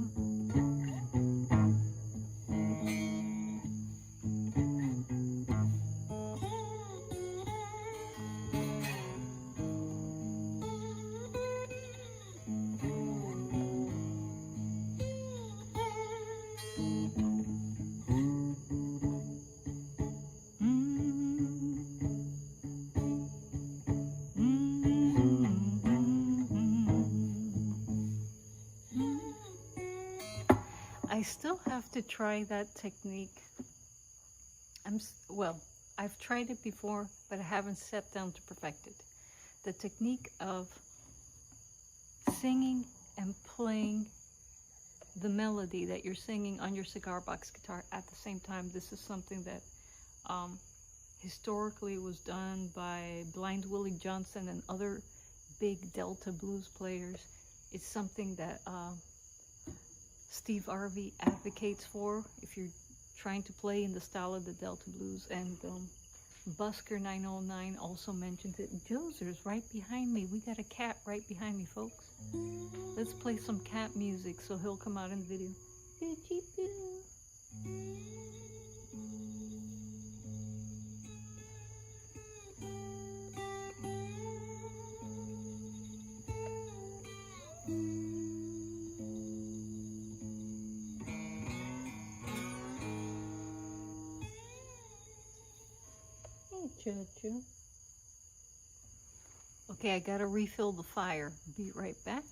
S1: I still have to try that technique. Well, I've tried it before, but I haven't sat down to perfect it. The technique of singing and playing the melody that you're singing on your cigar box guitar at the same time. This is something that historically was done by Blind Willie Johnson and other big Delta blues players. It's something that Steve Harvey advocates for if you're trying to play in the style of the Delta blues, and Busker 909 also mentions it. Jozer's right behind me. We got a cat right behind me, folks. Let's play some cat music so he'll come out in the video. Choo-choo. Okay, I gotta refill the fire. Be right back.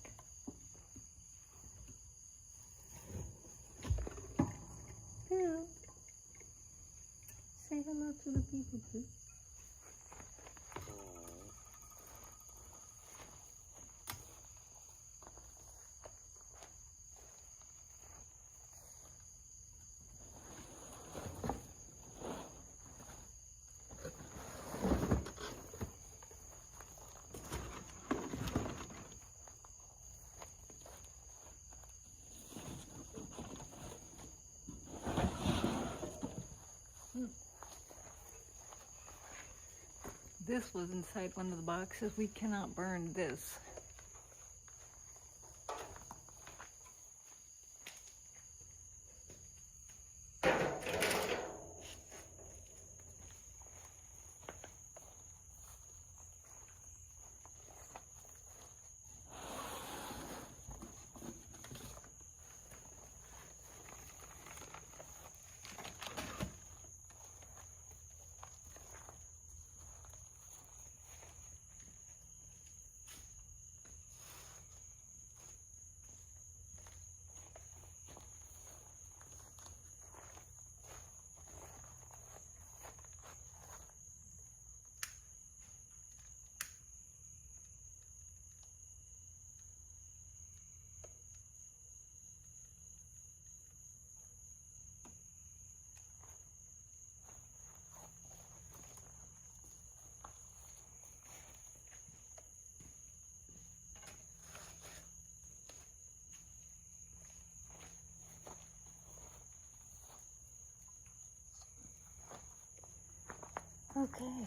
S1: Hello. Say hello to to the people too. This was inside one of the boxes. We cannot burn this. Okay.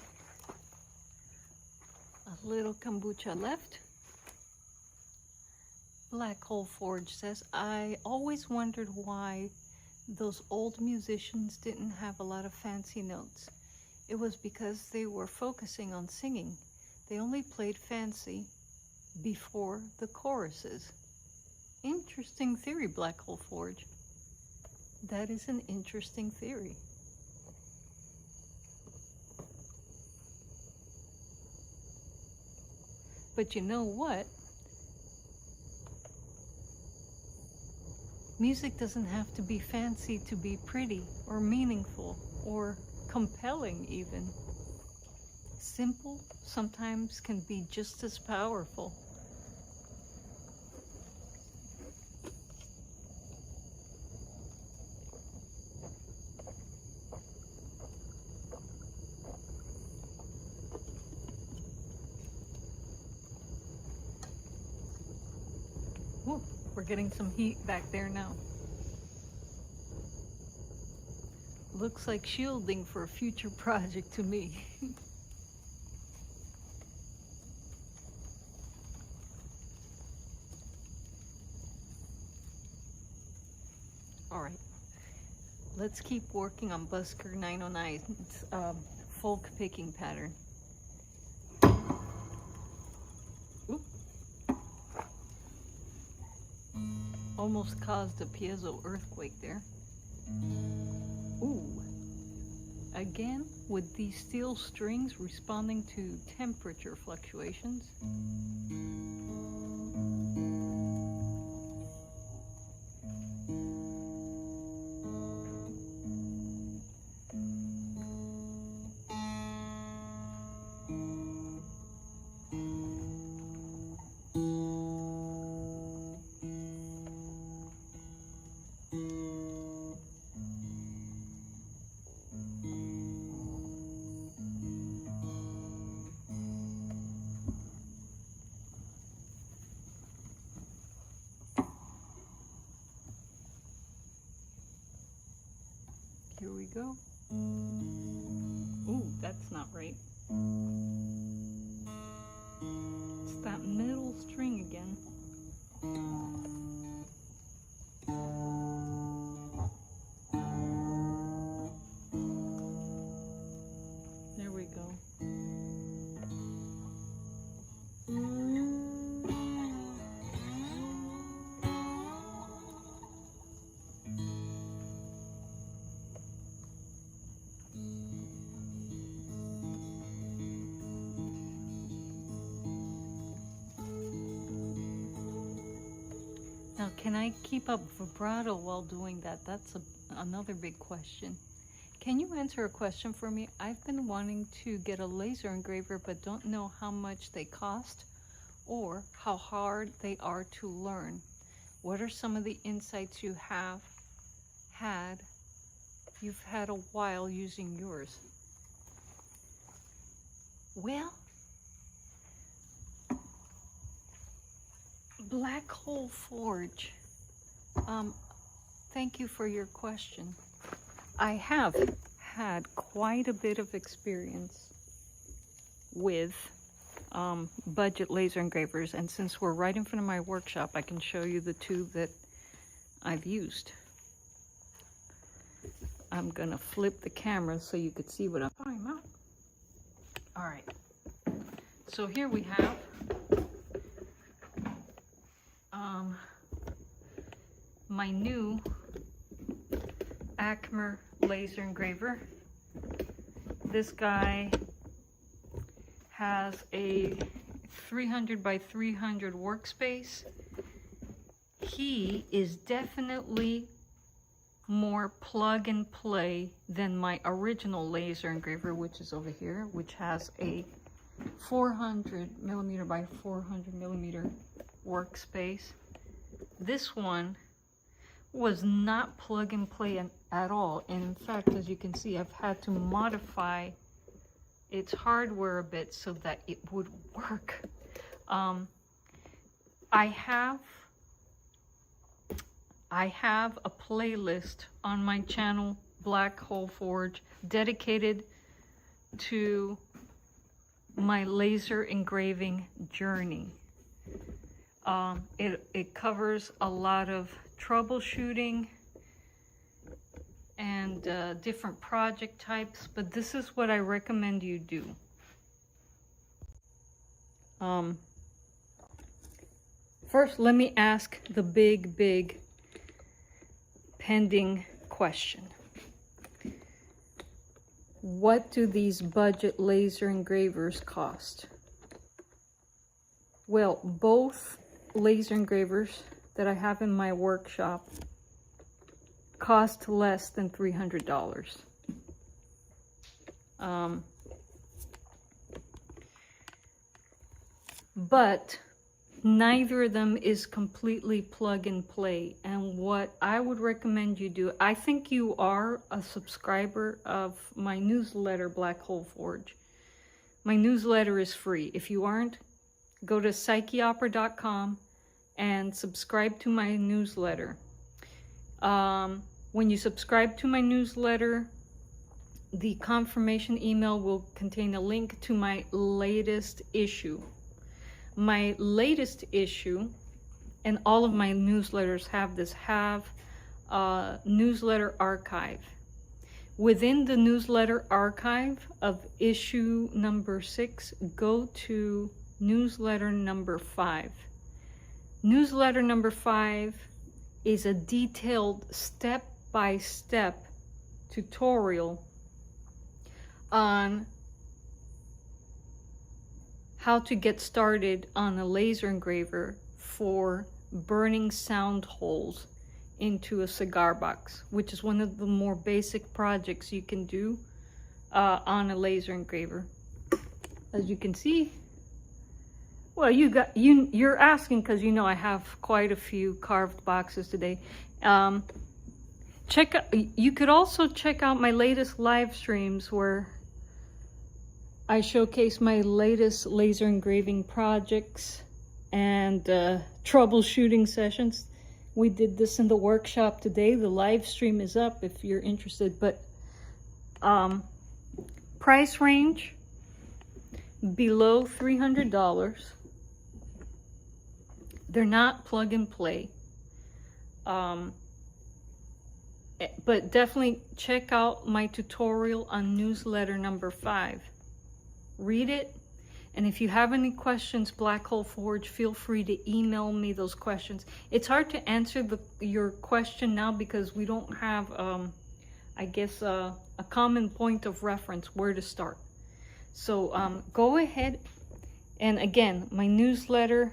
S1: A little kombucha left. Black Hole Forge says, I always wondered why those old musicians didn't have a lot of fancy notes. It was because they were focusing on singing. They only played fancy before the choruses. Interesting theory, Black Hole Forge. That is an interesting theory. But you know what? Music doesn't have to be fancy to be pretty or meaningful or compelling even. Simple sometimes can be just as powerful. Ooh, we're getting some heat back there now. Looks like shielding for a future project to me. All right, let's keep working on Busker 909's folk picking pattern. Oop. Almost caused a piezo earthquake there. Ooh. Again, with these steel strings responding to temperature fluctuations. Here we go. Ooh, that's not right. It's that middle string again. There we go. Now, can I keep up vibrato while doing that? That's another big question. Can you answer a question for me? I've been wanting to get a laser engraver, but don't know how much they cost or how hard they are to learn. What are some of the insights you have had? You've had a while using yours. Well, Black Hole Forge, thank you for your question. I have had quite a bit of experience with budget laser engravers, and since we're right in front of my workshop, I can show you the two that I've used. I'm gonna flip the camera so you could see what I'm talking about. All right, so here we have my new Acme laser engraver. This guy has a 300 by 300 workspace. He is definitely more plug and play than my original laser engraver, which is over here, which has a 400 millimeter by 400 millimeter workspace. This one was not plug and play at all. And in fact, as you can see, I've had to modify its hardware a bit so that it would work. I have a playlist on my channel, Black Hole Forge, dedicated to my laser engraving journey. It covers a lot of troubleshooting and different project types, but this is what I recommend you do. First, let me ask the big pending question. What do these budget laser engravers cost? Well, both laser engravers that I have in my workshop cost less than $300. But neither of them is completely plug and play. And what I would recommend you do, I think you are a subscriber of my newsletter, Black Hole Forge. My newsletter is free. If you aren't, go to psycheopera.com and subscribe to my newsletter. When you subscribe to my newsletter, the confirmation email will contain a link to my latest issue. My latest issue, and all of my newsletters have this, have a newsletter archive. Within the newsletter archive of issue number 6, go to newsletter number 5. Newsletter number 5 is a detailed step-by-step tutorial on how to get started on a laser engraver for burning sound holes into a cigar box, which is one of the more basic projects you can do on a laser engraver. As you can see, well, you're asking because you know I have quite a few carved boxes today. You could also check out my latest live streams where I showcase my latest laser engraving projects and troubleshooting sessions. We did this in the workshop today. The live stream is up if you're interested, but price range below $300. They're not plug and play. But definitely check out my tutorial on newsletter number 5. Read it, and if you have any questions, Black Hole Forge, feel free to email me those questions. It's hard to answer your question now because we don't have, I guess, a common point of reference where to start. So go ahead, and again, my newsletter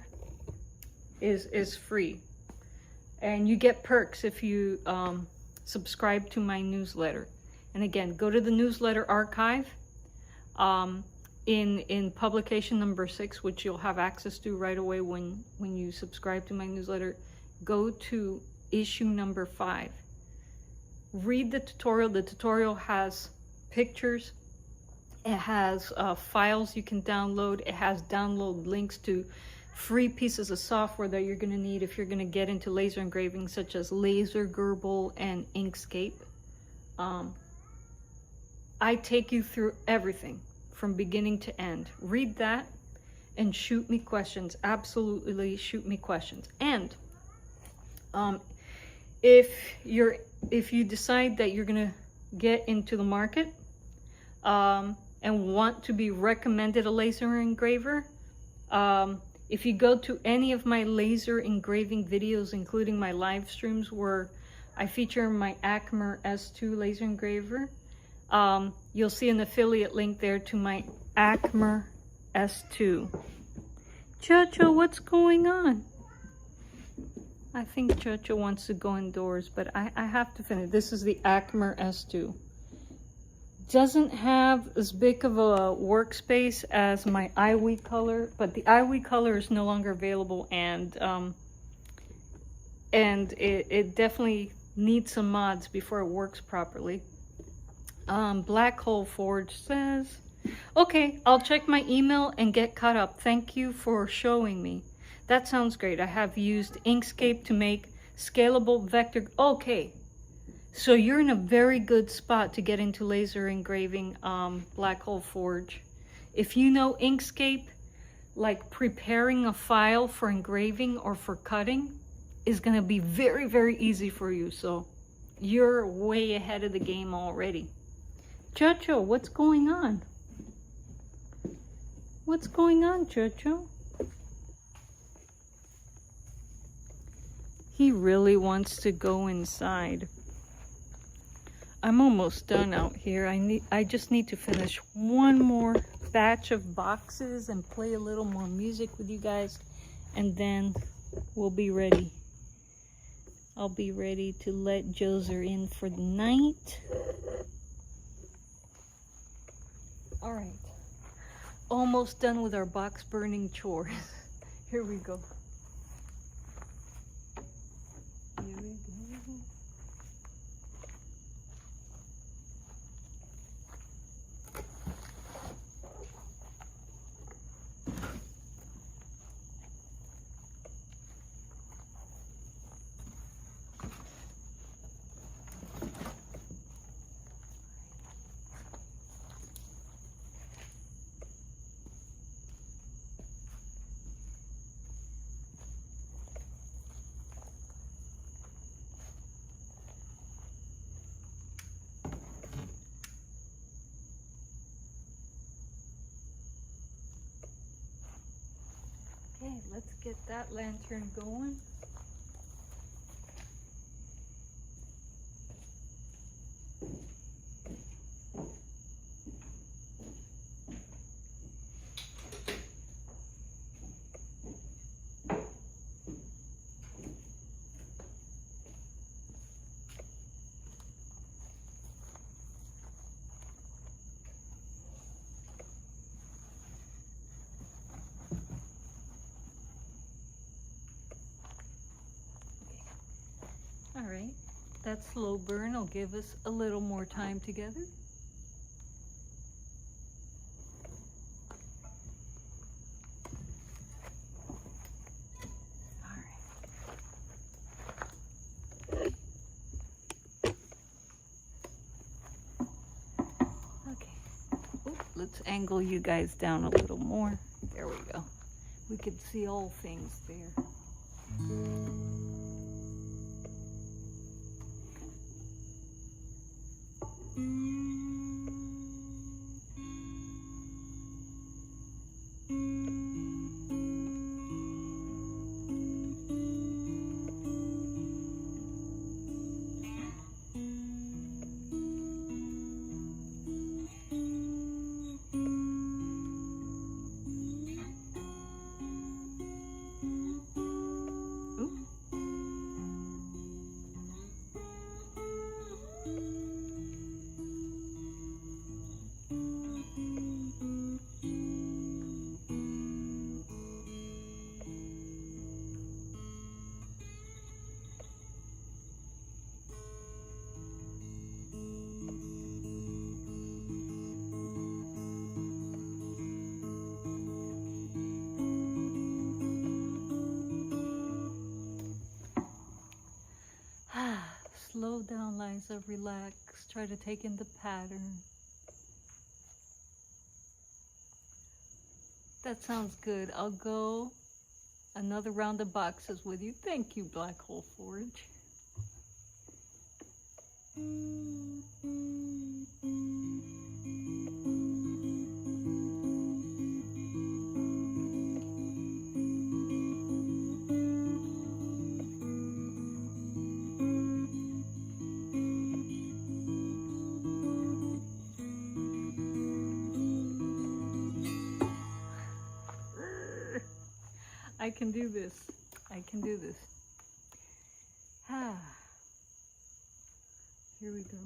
S1: is free, and you get perks if you subscribe to my newsletter. And again, go to the newsletter archive in publication number 6, which you'll have access to right away when you subscribe to my newsletter. Go to issue number 5. Read the tutorial. The tutorial has pictures. It has files you can download. It has download links to free pieces of software that you're going to need if you're going to get into laser engraving, such as Laser Gerbil and Inkscape. I take you through everything from beginning to end. Read that and shoot me questions. Absolutely shoot me questions. And if you decide that you're going to get into the market and want to be recommended a laser engraver, if you go to any of my laser engraving videos, including my live streams where I feature my Acmer S2 laser engraver, you'll see an affiliate link there to my Acmer S2. Chocho, what's going on? I think Chocho wants to go indoors, but I have to finish. This is the Acmer S2. Doesn't have as big of a workspace as my iWii Color, but the iWii Color is no longer available, and it definitely needs some mods before it works properly. Black Hole Forge says, okay, I'll check my email and get caught up. Thank you for showing me. That sounds great. I have used Inkscape to make scalable vector. Okay, so you're in a very good spot to get into laser engraving, Black Hole Forge. If you know Inkscape, like preparing a file for engraving or for cutting is going to be very, very easy for you. So you're way ahead of the game already. Chocho, what's going on? What's going on, Chocho? He really wants to go inside. I'm almost done out here. I just need to finish one more batch of boxes and play a little more music with you guys, and then we'll be ready. I'll be ready to let Joser in for the night. All right, almost done with our box burning chores. Here we go. Here we go. Okay, let's get that lantern going. All right, that slow burn will give us a little more time together. All right. Okay. Ooh, let's angle you guys down a little more. There we go. We could see all things there. down, Liza. Relax. Try to take in the pattern. That sounds good. I'll go another round of boxes with you. Thank you, Black Hole Forge. I can do this. I can do this. Ah. Here we go.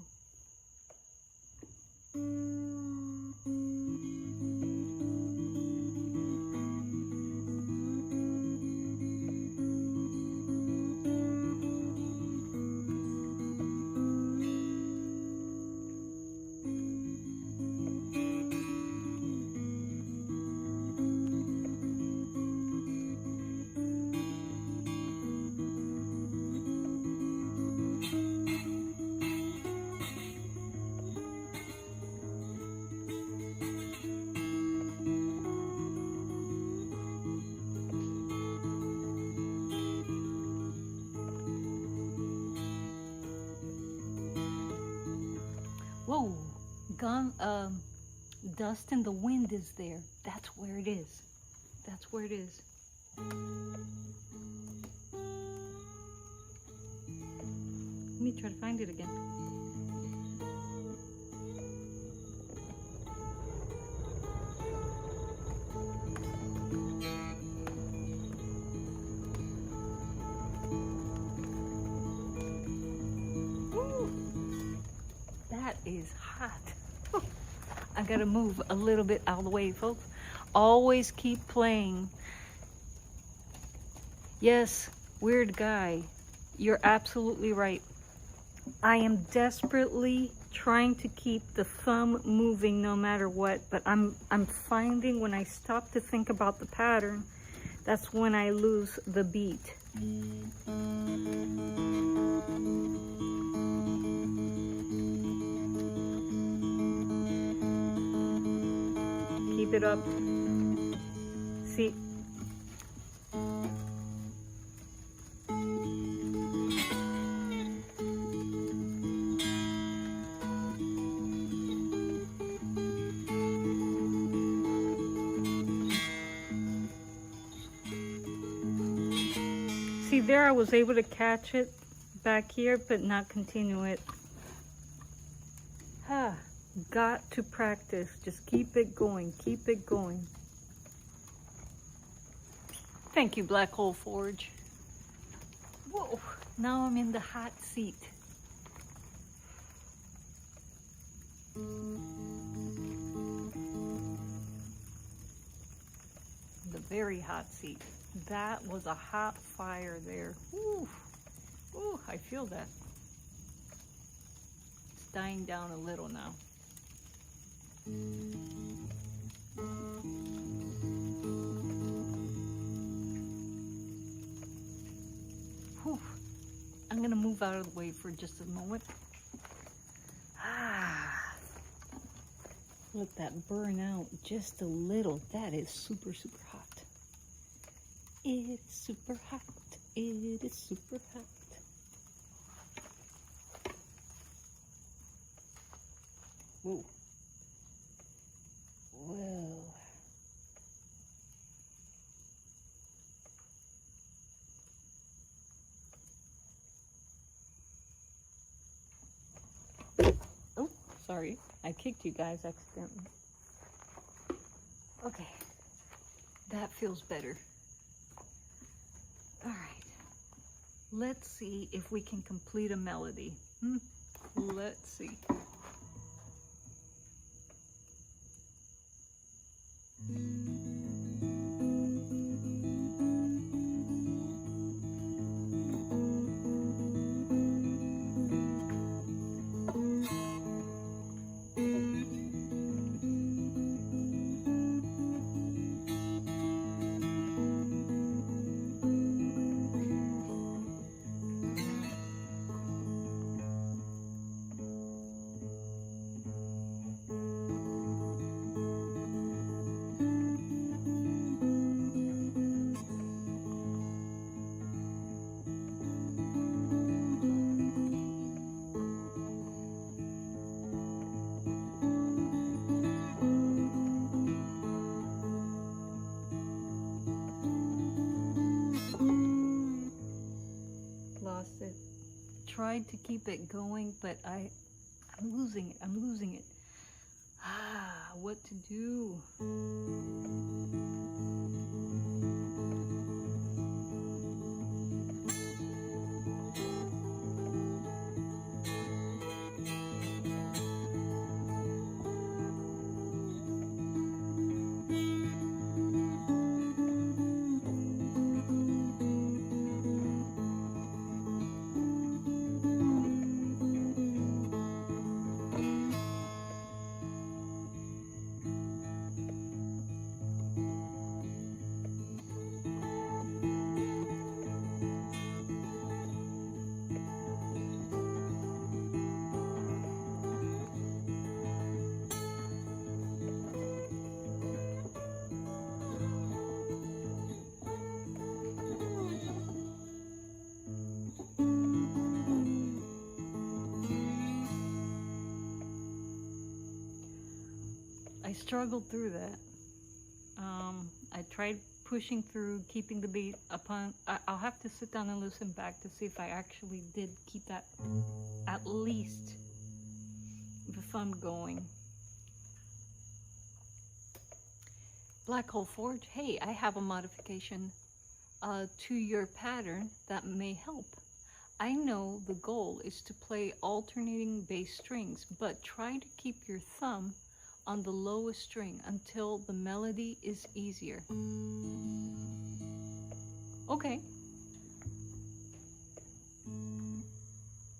S1: Whoa, dust in the wind is there. That's where it is. That's where it is. Let me try to find it again. That is hot. I gotta move a little bit out of the way, folks. Always keep playing. Yes, weird guy. You're absolutely right. I am desperately trying to keep the thumb moving no matter what, but I'm finding when I stop to think about the pattern, that's when I lose the beat. Keep it up. See? See there, I was able to catch it back here, but not continue it. Ah. Got to practice. Just keep it going. Keep it going. Thank you, Black Hole Forge. Whoa. Now I'm in the hot seat. The very hot seat. That was a hot fire there. Ooh. Ooh, I feel that. It's dying down a little now. Whew. I'm gonna move out of the way for just a moment. Ah, let that burn out just a little. That is super, super hot. It's super hot. It is super hot. Whoa. Whoa. Oh, sorry. I kicked you guys accidentally. Okay. That feels better. All right. Let's see if we can complete a melody. Let's see. tried to keep it going, but I'm losing it. I'm losing it. What to do? I struggled through that. I tried pushing through, keeping the beat upon. I'll have to sit down and listen back to see if I actually did keep that, at least the thumb going. Black Hole Forge, hey, I have a modification to your pattern that may help. I know the goal is to play alternating bass strings, but try to keep your thumb on the lowest string until the melody is easier. Okay.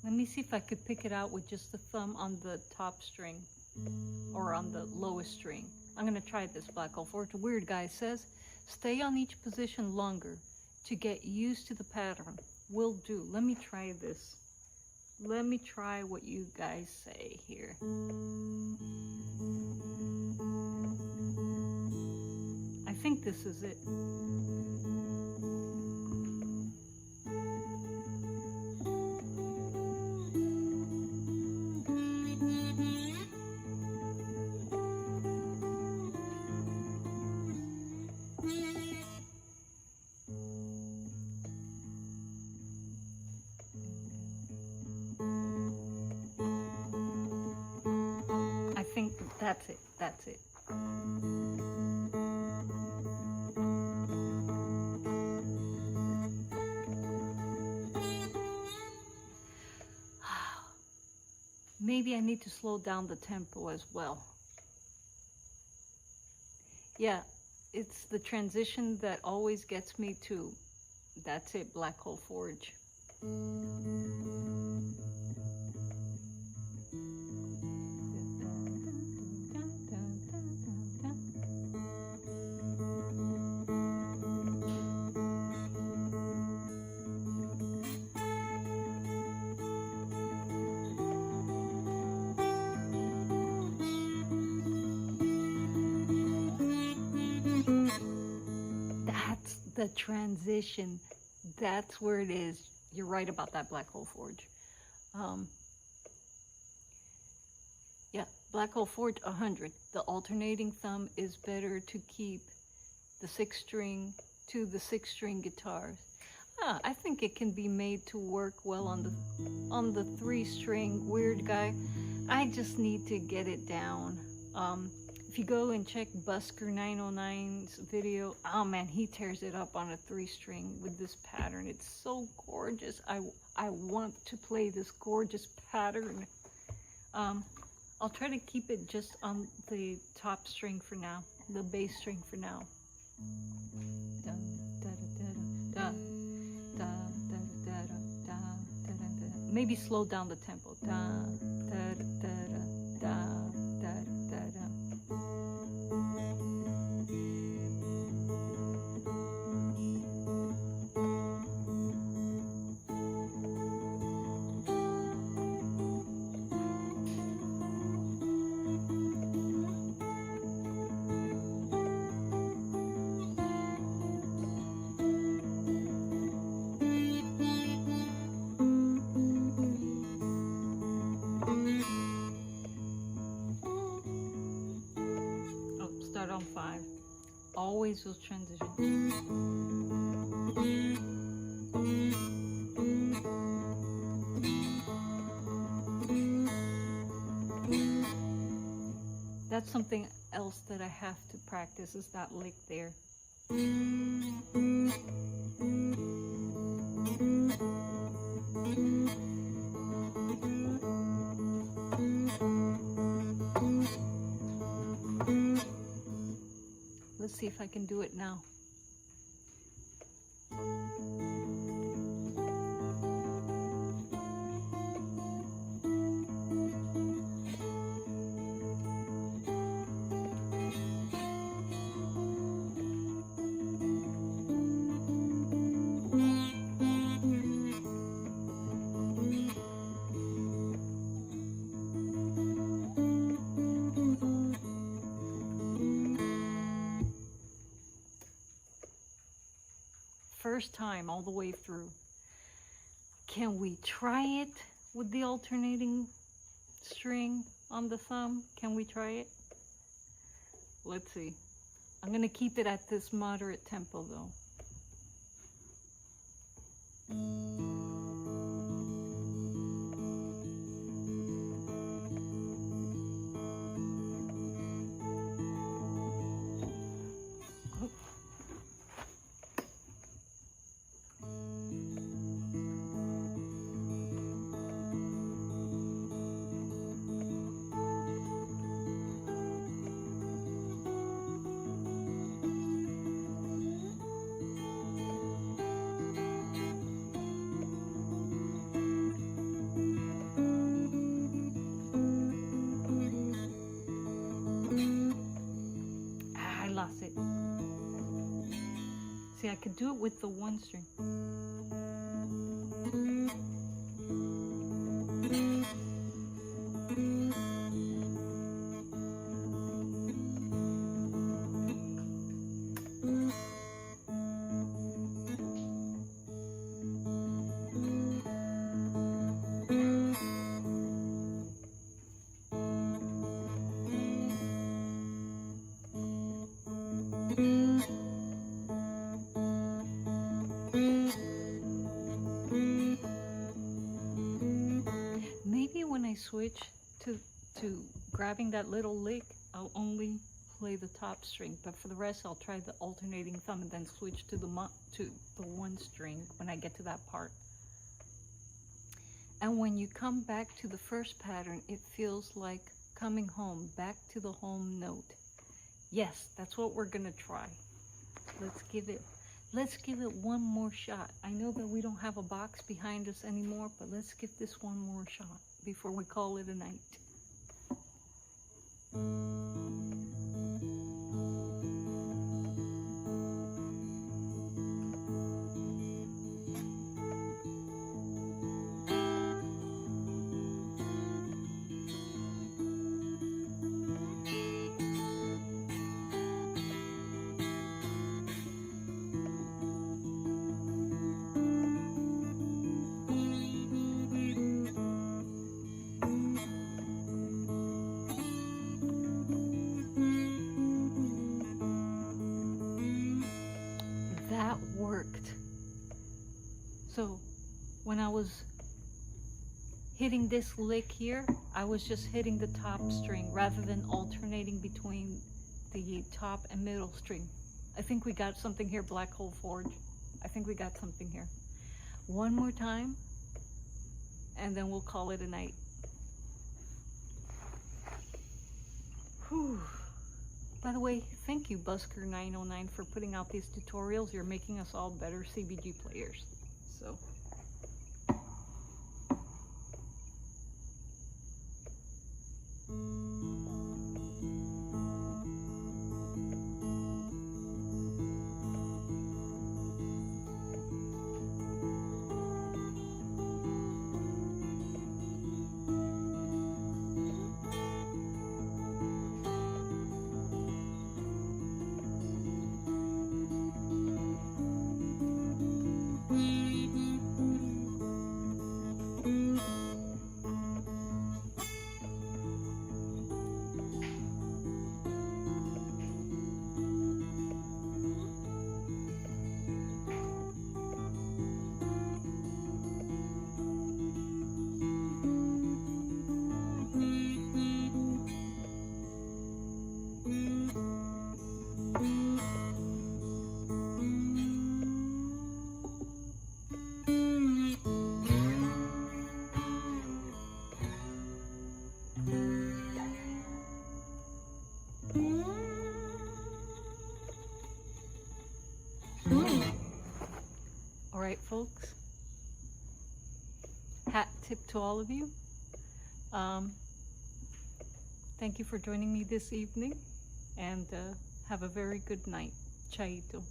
S1: Let me see if I could pick it out with just the thumb on the top string or on the lowest string. I'm gonna try this, Black Hole Forge. Weird Guy says, stay on each position longer to get used to the pattern. Will do. Let me try this. Let me try what you guys say here. I think this is it. I think that's it. That's it. Maybe I need to slow down the tempo as well. Yeah, it's the transition that always gets me to, that's it, Black Hole Forge. The transition, that's where it is. You're right about that, Black Hole Forge. Yeah, Black Hole Forge 100. The alternating thumb is better to keep the 6-string to the 6-string guitars. I think it can be made to work well on the 3-string. Weird Guy. I just need to get it down. If you go and check Busker 909's video, oh man, he tears it up on a 3-string with this pattern. It's so gorgeous. I want to play this gorgeous pattern. I'll try to keep it just on the top string for now, the bass string for now. Maybe slow down the tempo. On 5. Always those transitions. That's something else that I have to practice, is that lick there. Let's see if I can do it now. First time all the way through. Can we try it with the alternating string on the thumb? Can we try it? Let's see. I'm gonna keep it at this moderate tempo though. See, I could do it with the one string. Switch to grabbing that little lick, I'll only play the top string, but for the rest I'll try the alternating thumb and then switch to the one string when I get to that part. And when you come back to the first pattern, it feels like coming home, back to the home note. Yes, that's what we're gonna try. Let's give it one more shot. I know that we don't have a box behind us anymore, but let's give this one more shot before we call it a night. That worked. So when I was hitting this lick here, I was just hitting the top string rather than alternating between the top and middle string. I think we got something here, Black Hole Forge. I think we got something here. One more time, and then we'll call it a night. Whew. By the way, thank you, Busker909, for putting out these tutorials. You're making us all better CBG players. So. right, folks. Hat tip to all of you. Thank you for joining me this evening, and have a very good night. Chaito.